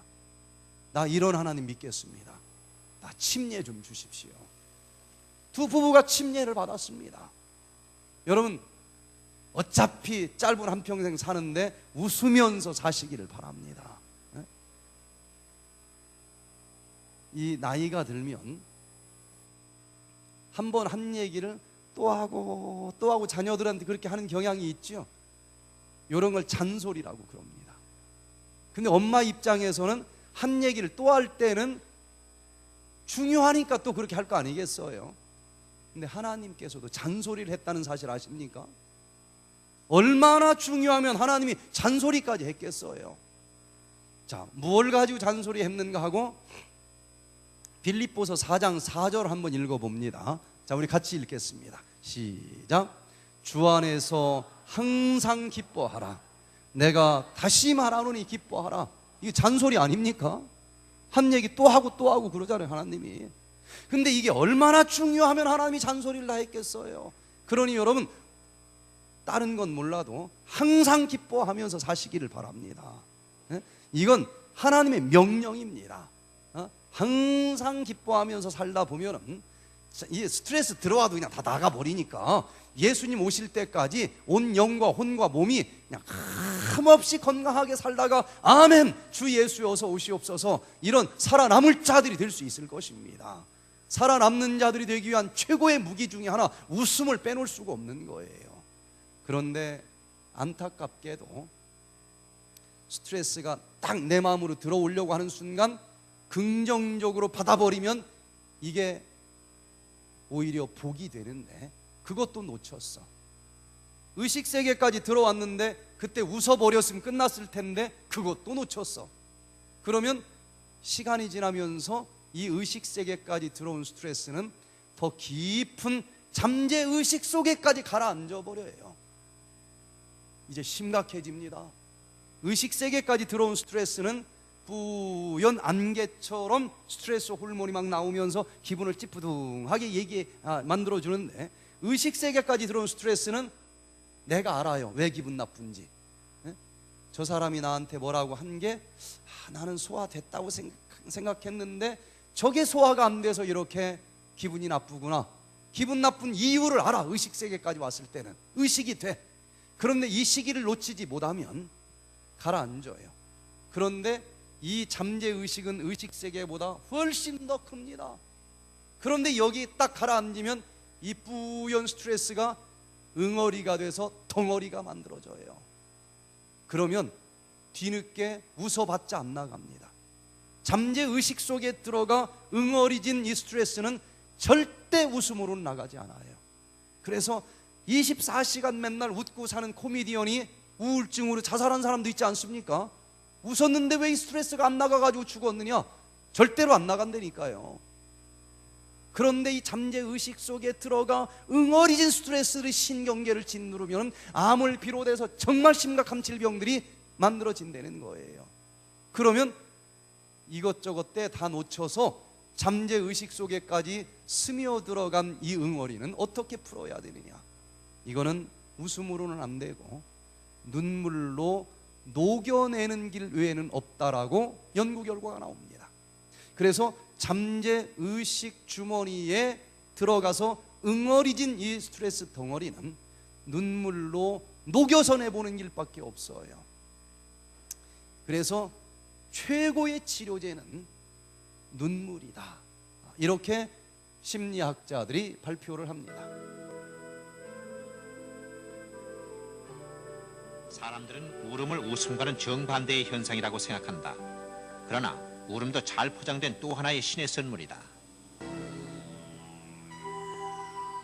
나 이런 하나님 믿겠습니다. 나 침례 좀 주십시오. 두 부부가 침례를 받았습니다. 여러분, 어차피 짧은 한평생 사는데 웃으면서 사시기를 바랍니다. 이 나이가 들면 한 번 한 얘기를 또 하고 또 하고 자녀들한테 그렇게 하는 경향이 있죠. 이런 걸 잔소리라고 그럽니다. 근데 엄마 입장에서는 한 얘기를 또 할 때는 중요하니까 또 그렇게 할 거 아니겠어요? 근데 하나님께서도 잔소리를 했다는 사실 아십니까? 얼마나 중요하면 하나님이 잔소리까지 했겠어요. 자, 무엇을 가지고 잔소리 했는가 하고 빌립보서 4장 4절 한번 읽어봅니다. 자, 우리 같이 읽겠습니다. 시작. 주 안에서 항상 기뻐하라. 내가 다시 말하노니 기뻐하라. 이게 잔소리 아닙니까? 한 얘기 또 하고 또 하고 그러잖아요, 하나님이. 근데 이게 얼마나 중요하면 하나님이 잔소리를 다 했겠어요. 그러니 여러분, 다른 건 몰라도 항상 기뻐하면서 사시기를 바랍니다. 이건 하나님의 명령입니다. 항상 기뻐하면서 살다 보면은 이 스트레스 들어와도 그냥 다 나가버리니까 예수님 오실 때까지 온 영과 혼과 몸이 그냥 흠없이 건강하게 살다가 아멘 주 예수 어서 오시옵소서, 이런 살아남을 자들이 될 수 있을 것입니다. 살아남는 자들이 되기 위한 최고의 무기 중에 하나, 웃음을 빼놓을 수가 없는 거예요. 그런데 안타깝게도 스트레스가 딱 내 마음으로 들어오려고 하는 순간 긍정적으로 받아버리면 이게 오히려 복이 되는데 그것도 놓쳤어. 의식세계까지 들어왔는데 그때 웃어버렸으면 끝났을 텐데 그것도 놓쳤어. 그러면 시간이 지나면서 이 의식세계까지 들어온 스트레스는 더 깊은 잠재의식 속에까지 가라앉아 버려요. 이제 심각해집니다. 의식세계까지 들어온 스트레스는 뿌연 안개처럼 스트레스 호르몬이 막 나오면서 기분을 찌뿌둥하게 만들어주는데, 의식세계까지 들어온 스트레스는 내가 알아요, 왜 기분 나쁜지. 저 사람이 나한테 뭐라고 한 게 나는 소화됐다고 생각했는데 저게 소화가 안 돼서 이렇게 기분이 나쁘구나. 기분 나쁜 이유를 알아. 의식세계까지 왔을 때는 의식이 돼. 그런데 이 시기를 놓치지 못하면 가라앉아요. 그런데 이 잠재의식은 의식세계보다 훨씬 더 큽니다. 그런데 여기 딱 가라앉으면 이 뿌연 스트레스가 응어리가 돼서 덩어리가 만들어져요. 그러면 뒤늦게 웃어봤자 안 나갑니다. 잠재 의식 속에 들어가 응어리진 이 스트레스는 절대 웃음으로는 나가지 않아요. 그래서 24시간 맨날 웃고 사는 코미디언이 우울증으로 자살한 사람도 있지 않습니까? 웃었는데 왜 이 스트레스가 안 나가가지고 죽었느냐? 절대로 안 나간다니까요. 그런데 이 잠재 의식 속에 들어가 응어리진 스트레스를 신경계를 짓누르면 암을 비롯해서 정말 심각한 질병들이 만들어진다는 거예요. 그러면 이것저것 때 다 놓쳐서 잠재 의식 속에까지 스며들어간 이 응어리는 어떻게 풀어야 되느냐? 이거는 웃음으로는 안 되고 눈물로 녹여내는 길 외에는 없다라고 연구 결과가 나옵니다. 그래서 잠재 의식 주머니에 들어가서 응어리진 이 스트레스 덩어리는 눈물로 녹여서 내보는 길밖에 없어요. 그래서 최고의 치료제는 눈물이다, 이렇게 심리학자들이 발표를 합니다. 사람들은 울음을 웃음과는 정반대의 현상이라고 생각한다. 그러나 울음도 잘 포장된 또 하나의 신의 선물이다.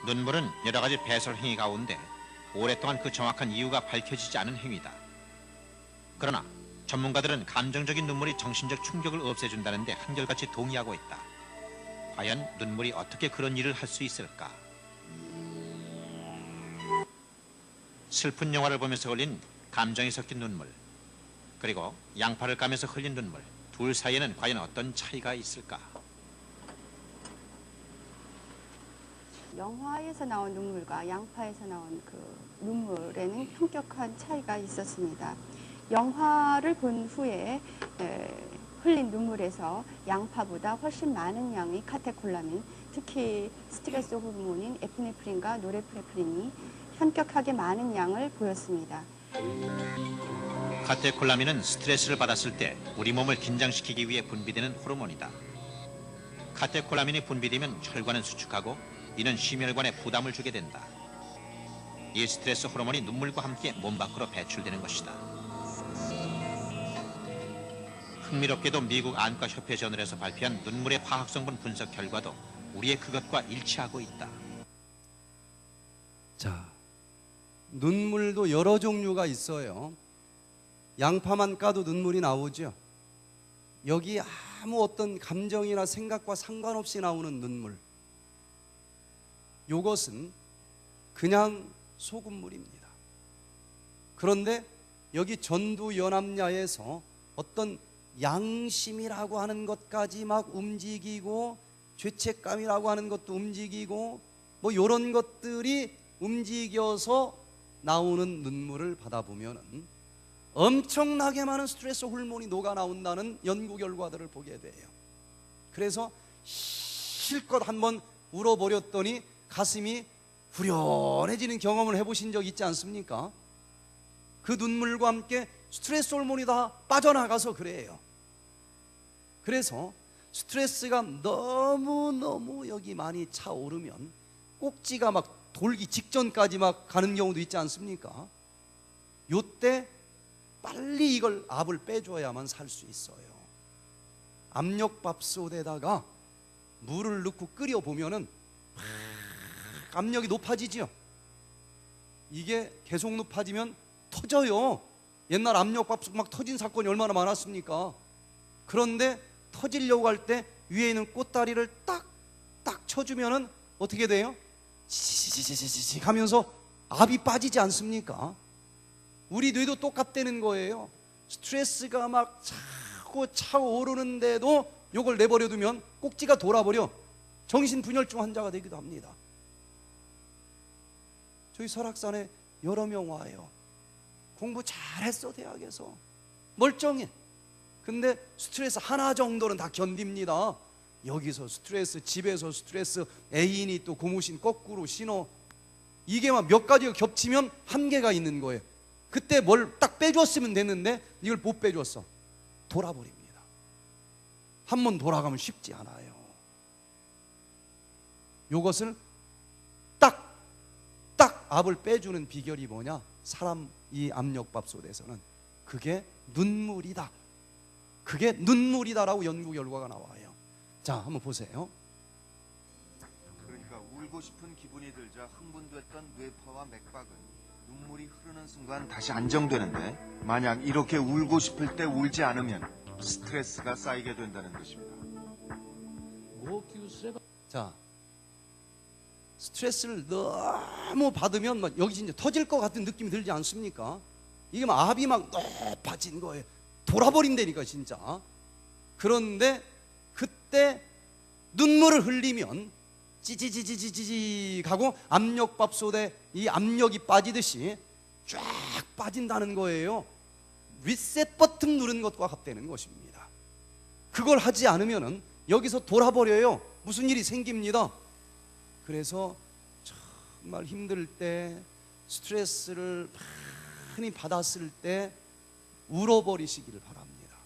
눈물은 여러 가지 배설 행위 가운데 오랫동안 그 정확한 이유가 밝혀지지 않은 행위다. 그러나 전문가들은 감정적인 눈물이 정신적 충격을 없애준다는데 한결같이 동의하고 있다. 과연 눈물이 어떻게 그런 일을 할 수 있을까? 슬픈 영화를 보면서 흘린 감정이 섞인 눈물, 그리고 양파를 까면서 흘린 눈물, 둘 사이에는 과연 어떤 차이가 있을까? 영화에서 나온 눈물과 양파에서 나온 그 눈물에는 현격한 차이가 있었습니다. 영화를 본 후에 흘린 눈물에서 양파보다 훨씬 많은 양의 카테콜라민, 특히 스트레스 호르몬인 에피네프린과 노르에프네프린이 현격하게 많은 양을 보였습니다. 카테콜라민은 스트레스를 받았을 때 우리 몸을 긴장시키기 위해 분비되는 호르몬이다. 카테콜라민이 분비되면 혈관은 수축하고 이는 심혈관에 부담을 주게 된다. 이 스트레스 호르몬이 눈물과 함께 몸 밖으로 배출되는 것이다. 흥미롭게도 미국 안과협회 저널에서 발표한 눈물의 화학성분 분석 결과도 우리의 그것과 일치하고 있다. 자, 눈물도 여러 종류가 있어요. 양파만 까도 눈물이 나오죠. 여기 아무 어떤 감정이나 생각과 상관없이 나오는 눈물, 요것은 그냥 소금물입니다. 그런데 여기 전두연합냐에서 어떤 양심이라고 하는 것까지 막 움직이고 죄책감이라고 하는 것도 움직이고 뭐 이런 것들이 움직여서 나오는 눈물을 받아보면 엄청나게 많은 스트레스 호르몬이 녹아 나온다는 연구 결과들을 보게 돼요. 그래서 실컷 한번 울어버렸더니 가슴이 후련해지는 경험을 해보신 적 있지 않습니까? 그 눈물과 함께 스트레스 호르몬이 다 빠져나가서 그래요. 그래서 스트레스가 너무너무 여기 많이 차오르면 꼭지가 막 돌기 직전까지 막 가는 경우도 있지 않습니까? 요때 빨리 이걸 압을 빼줘야만 살 수 있어요. 압력밥솥에다가 물을 넣고 끓여보면은 압력이 높아지죠. 이게 계속 높아지면 터져요. 옛날 압력밥솥 막 터진 사건이 얼마나 많았습니까? 그런데 터지려고 할 때 위에 있는 꽃다리를 딱 쳐주면은 어떻게 돼요? 지지지지지지 하면서 압이 빠지지 않습니까? 우리 뇌도 똑같다는 거예요. 스트레스가 막 차고 차오르는데도 요걸 내버려두면 꼭지가 돌아버려 정신분열증 환자가 되기도 합니다. 저희 설악산에 여러 명 와요. 공부 잘했어, 대학에서 멀쩡해. 근데 스트레스 하나 정도는 다 견딥니다. 여기서 스트레스, 집에서 스트레스, 애인이 또 고무신 거꾸로 신어, 이게 막 몇 가지가 겹치면 한계가 있는 거예요. 그때 뭘 딱 빼줬으면 됐는데 이걸 못 빼줬어. 돌아버립니다. 한 번 돌아가면 쉽지 않아요. 요것을 딱 압을 빼주는 비결이 뭐냐? 사람 이 압력밥솥에서는 그게 눈물이다. 그게 눈물이다라고 연구 결과가 나와요. 자, 한번 보세요. 그러니까 울고 싶은 기분이 들자 흥분됐던 뇌파와 맥박은 눈물이 흐르는 순간 다시 안정되는데, 만약 이렇게 울고 싶을 때 울지 않으면 스트레스가 쌓이게 된다는 것입니다. 자, 스트레스를 너무 받으면 막 여기 진짜 터질 것 같은 느낌이 들지 않습니까? 이게 막 압이 막 높아진 거예요. 돌아버린다니까 진짜. 그런데 그때 눈물을 흘리면 찌지지지지지 하고 압력밥솥에 이 압력이 빠지듯이 쫙 빠진다는 거예요. 리셋 버튼 누른 것과 같다는 것입니다. 그걸 하지 않으면은 여기서 돌아버려요. 무슨 일이 생깁니다. 그래서 정말 힘들 때, 스트레스를 많이 받았을 때 울어버리시기를 바랍니다.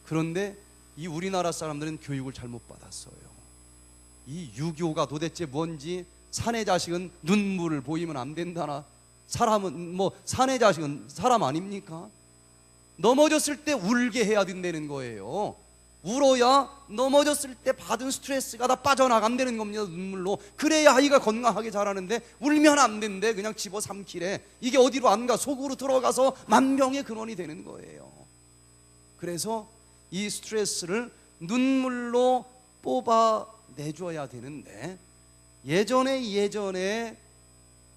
그런데 이 우리나라 사람들은 교육을 잘못 받았어요. 이 유교가 도대체 뭔지, 사내 자식은 눈물을 보이면 안 된다나, 사람은 뭐 사내 자식은 사람 아닙니까? 넘어졌을 때 울게 해야 된다는 거예요. 울어야 넘어졌을 때 받은 스트레스가 다 빠져나간다는 겁니다. 눈물로. 그래야 아이가 건강하게 자라는데 울면 안 된대. 그냥 집어삼키래. 이게 어디로 안 가? 속으로 들어가서 만병의 근원이 되는 거예요. 그래서 이 스트레스를 눈물로 뽑아내줘야 되는데, 예전에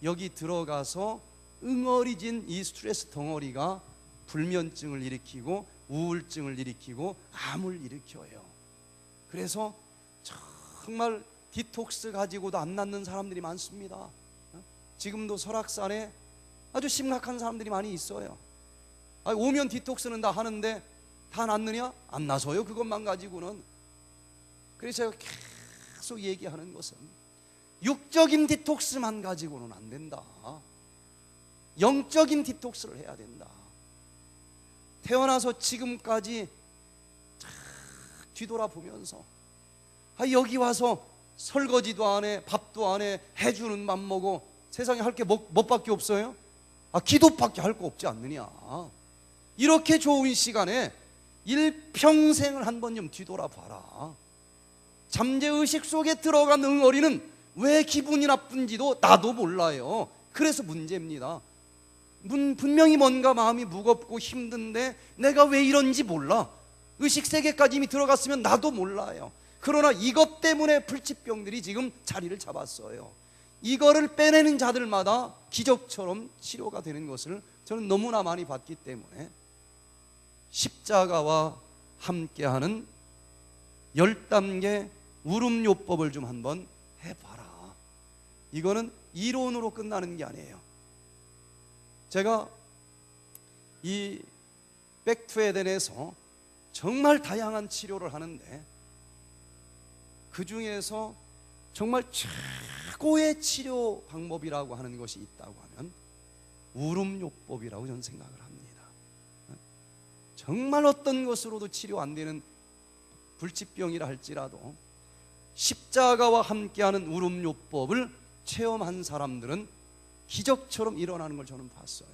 여기 들어가서 응어리진 이 스트레스 덩어리가 불면증을 일으키고 우울증을 일으키고 암을 일으켜요. 그래서 정말 디톡스 가지고도 안 낫는 사람들이 많습니다. 지금도 설악산에 아주 심각한 사람들이 많이 있어요. 오면 디톡스는 다 하는데 다 낫느냐? 안 나서요, 그것만 가지고는. 그래서 제가 계속 얘기하는 것은 육적인 디톡스만 가지고는 안 된다. 영적인 디톡스를 해야 된다. 태어나서 지금까지 쫙 뒤돌아보면서 여기 와서 설거지도 안 해, 밥도 안 해, 해주는 맘 먹어. 세상에 할 게 뭐밖에 없어요? 기도밖에 할 거 없지 않느냐. 이렇게 좋은 시간에 일평생을 한번 좀 뒤돌아봐라. 잠재의식 속에 들어간 응어리는 왜 기분이 나쁜지도 나도 몰라요. 그래서 문제입니다. 분명히 뭔가 마음이 무겁고 힘든데 내가 왜 이런지 몰라. 의식세계까지 이미 들어갔으면 나도 몰라요. 그러나 이것 때문에 불치병들이 지금 자리를 잡았어요. 이거를 빼내는 자들마다 기적처럼 치료가 되는 것을 저는 너무나 많이 봤기 때문에 십자가와 함께하는 10단계 울음요법을 좀 한번 해봐라. 이거는 이론으로 끝나는 게 아니에요. 제가 이 백투에덴에서 정말 다양한 치료를 하는데, 그 중에서 정말 최고의 치료 방법이라고 하는 것이 있다고 하면 울음요법이라고 저는 생각을 합니다. 정말 어떤 것으로도 치료 안 되는 불치병이라 할지라도 십자가와 함께하는 울음요법을 체험한 사람들은 기적처럼 일어나는 걸 저는 봤어요.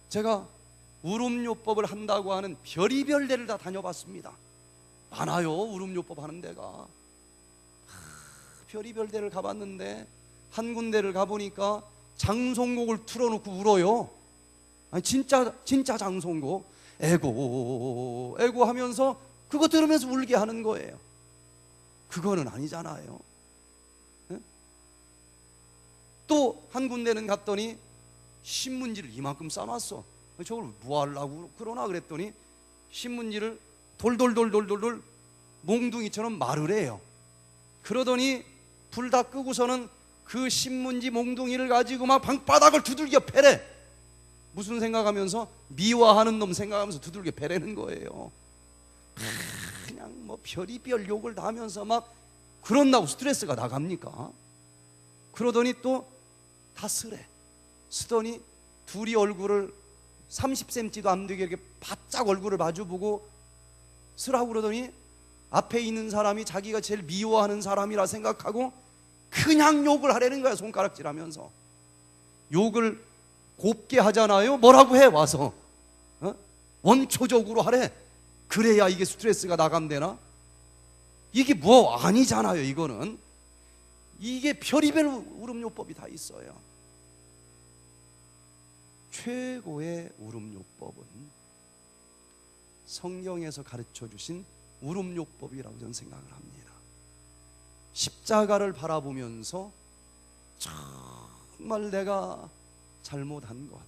제가 울음요법을 한다고 하는 별의별 데를 다 다녀봤습니다. 많아요, 울음요법 하는 데가. 별의별 데를 가봤는데 한 군데를 가보니까 장송곡을 틀어놓고 울어요. 진짜 장송곡. 에고 하면서 그거 들으면서 울게 하는 거예요. 그거는 아니잖아요. 또 한 군데는 갔더니 신문지를 이만큼 싸놨어. 저걸 뭐 하려고 그러나 그랬더니 신문지를 돌돌 몽둥이처럼 말을 해요. 그러더니 불 다 끄고서는 그 신문지 몽둥이를 가지고 막 방바닥을 두들겨 패래. 무슨 생각하면서? 미화하는 놈 생각하면서 두들겨 패라는 거예요. 그냥 뭐 별의별 욕을 다 하면서 막 그런다고 스트레스가 나갑니까? 그러더니 또 다 쓰래. 쓰더니 둘이 얼굴을 30cm도 안 되게 이렇게 바짝 얼굴을 마주보고 쓰라고 그러더니 앞에 있는 사람이 자기가 제일 미워하는 사람이라 생각하고 그냥 욕을 하라는 거야. 손가락질하면서 욕을 곱게 하잖아요. 뭐라고 해 와서 원초적으로 하래. 그래야 이게 스트레스가 나간대나? 이게 뭐 아니잖아요. 이거는 이게 별의별 울음요법이 다 있어요. 최고의 울음요법은 성경에서 가르쳐 주신 울음요법이라고 저는 생각을 합니다. 십자가를 바라보면서 정말 내가 잘못한 것,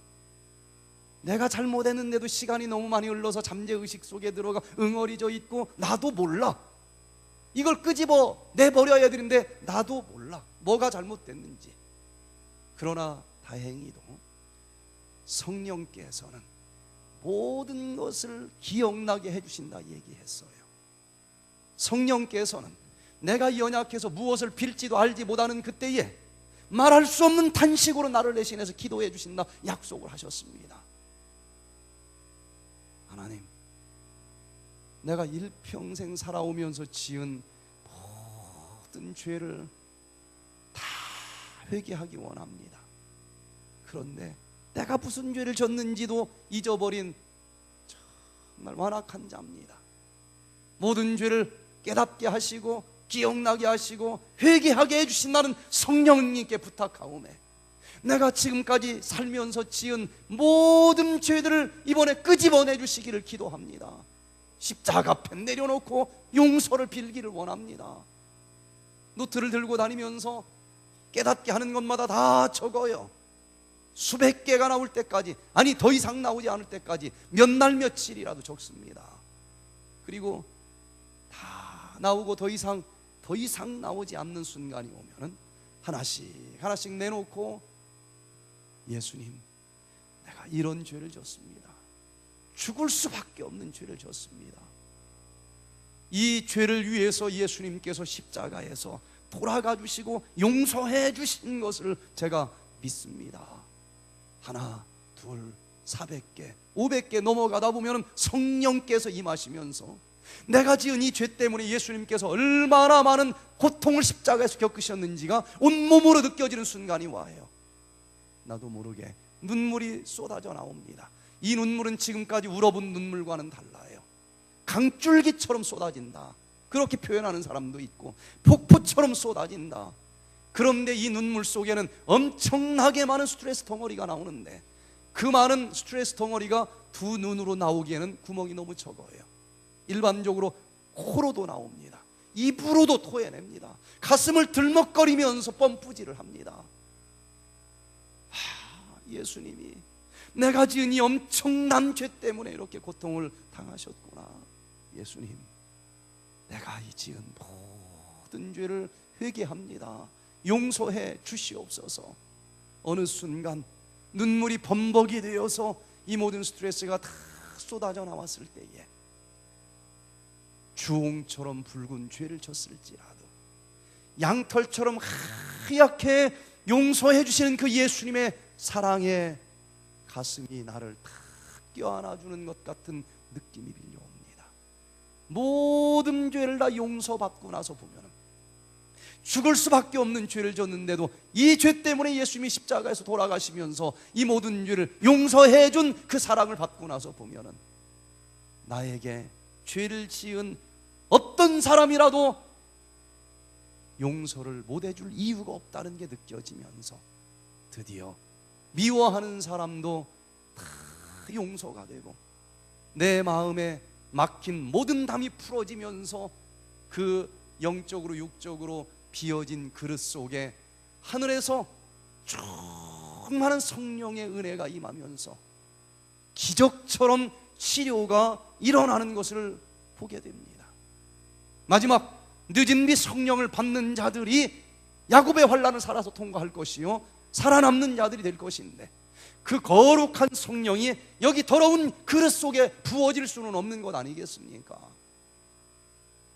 내가 잘못했는데도 시간이 너무 많이 흘러서 잠재의식 속에 들어가 응어리져 있고 나도 몰라. 이걸 끄집어 내버려야 되는데 나도 몰라. 뭐가 잘못됐는지. 그러나 다행히도 성령께서는 모든 것을 기억나게 해주신다 얘기했어요. 성령께서는 내가 연약해서 무엇을 빌지도 알지 못하는 그때에 말할 수 없는 탄식으로 나를 대신해서 기도해 주신다 약속을 하셨습니다. 하나님, 내가 일평생 살아오면서 지은 모든 죄를 다 회개하기 원합니다. 그런데 내가 무슨 죄를 졌는지도 잊어버린 정말 완악한 자입니다. 모든 죄를 깨닫게 하시고 기억나게 하시고 회개하게 해주신다는 성령님께 부탁하오매 내가 지금까지 살면서 지은 모든 죄들을 이번에 끄집어내 주시기를 기도합니다. 십자가 앞에 내려놓고 용서를 빌기를 원합니다. 노트를 들고 다니면서 깨닫게 하는 것마다 다 적어요. 수백 개가 나올 때까지, 아니 더 이상 나오지 않을 때까지 몇 날 며칠이라도 적습니다. 그리고 다 나오고 더 이상 나오지 않는 순간이 오면은 하나씩 내놓고 예수님, 내가 이런 죄를 졌습니다. 죽을 수밖에 없는 죄를 졌습니다. 이 죄를 위해서 예수님께서 십자가에서 돌아가 주시고 용서해 주신 것을 제가 믿습니다. 하나, 둘, 400개, 500개 넘어가다 보면 성령께서 임하시면서 내가 지은 이 죄 때문에 예수님께서 얼마나 많은 고통을 십자가에서 겪으셨는지가 온몸으로 느껴지는 순간이 와요. 나도 모르게 눈물이 쏟아져 나옵니다. 이 눈물은 지금까지 울어본 눈물과는 달라요. 강줄기처럼 쏟아진다, 그렇게 표현하는 사람도 있고 폭포처럼 쏟아진다. 그런데 이 눈물 속에는 엄청나게 많은 스트레스 덩어리가 나오는데 그 많은 스트레스 덩어리가 두 눈으로 나오기에는 구멍이 너무 적어요. 일반적으로 코로도 나옵니다. 입으로도 토해냅니다. 가슴을 들먹거리면서 펌프질을 합니다. 예수님이 내가 지은 이 엄청난 죄 때문에 이렇게 고통을 당하셨구나. 예수님, 내가 이 지은 모든 죄를 회개합니다. 용서해 주시옵소서. 어느 순간 눈물이 범벅이 되어서 이 모든 스트레스가 다 쏟아져 나왔을 때에 주홍처럼 붉은 죄를 졌을지라도 양털처럼 하얗게 용서해 주시는 그 예수님의 사랑에 가슴이 나를 탁 껴안아주는 것 같은 느낌이 빌려옵니다. 모든 죄를 다 용서받고 나서 보면 죽을 수밖에 없는 죄를 졌는데도 이 죄 때문에 예수님이 십자가에서 돌아가시면서 이 모든 죄를 용서해 준 그 사랑을 받고 나서 보면 나에게 죄를 지은 어떤 사람이라도 용서를 못 해줄 이유가 없다는 게 느껴지면서 드디어 미워하는 사람도 다 용서가 되고 내 마음에 막힌 모든 담이 풀어지면서 그 영적으로 육적으로 비어진 그릇 속에 하늘에서 충만한 성령의 은혜가 임하면서 기적처럼 치료가 일어나는 것을 보게 됩니다. 마지막 늦은 비 성령을 받는 자들이 야곱의 환난을 살아서 통과할 것이요 살아남는 자들이 될 것인데 그 거룩한 성령이 여기 더러운 그릇 속에 부어질 수는 없는 것 아니겠습니까?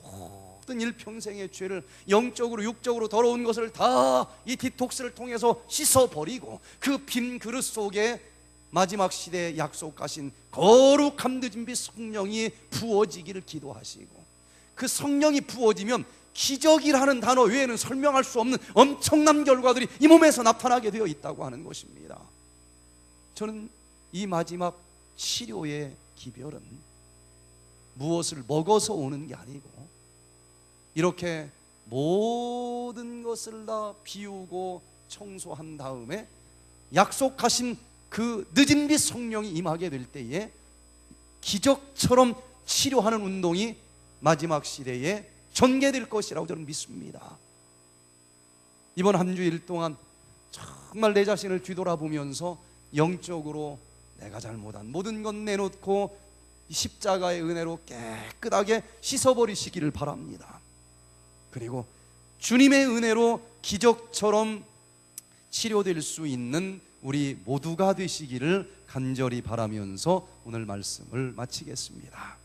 모든 일평생의 죄를 영적으로 육적으로 더러운 것을 다 이 디톡스를 통해서 씻어버리고 그 빈 그릇 속에 마지막 시대에 약속하신 거룩한 늦은 비 성령이 부어지기를 기도하시고 그 성령이 부어지면 기적이라는 단어 외에는 설명할 수 없는 엄청난 결과들이 이 몸에서 나타나게 되어 있다고 하는 것입니다. 저는 이 마지막 치료의 기별은 무엇을 먹어서 오는 게 아니고 이렇게 모든 것을 다 비우고 청소한 다음에 약속하신 그 늦은 빛 성령이 임하게 될 때에 기적처럼 치료하는 운동이 마지막 시대에 전개될 것이라고 저는 믿습니다. 이번 한 주일 동안 정말 내 자신을 뒤돌아보면서 영적으로 내가 잘못한 모든 것 내놓고 십자가의 은혜로 깨끗하게 씻어버리시기를 바랍니다. 그리고 주님의 은혜로 기적처럼 치료될 수 있는 우리 모두가 되시기를 간절히 바라면서 오늘 말씀을 마치겠습니다.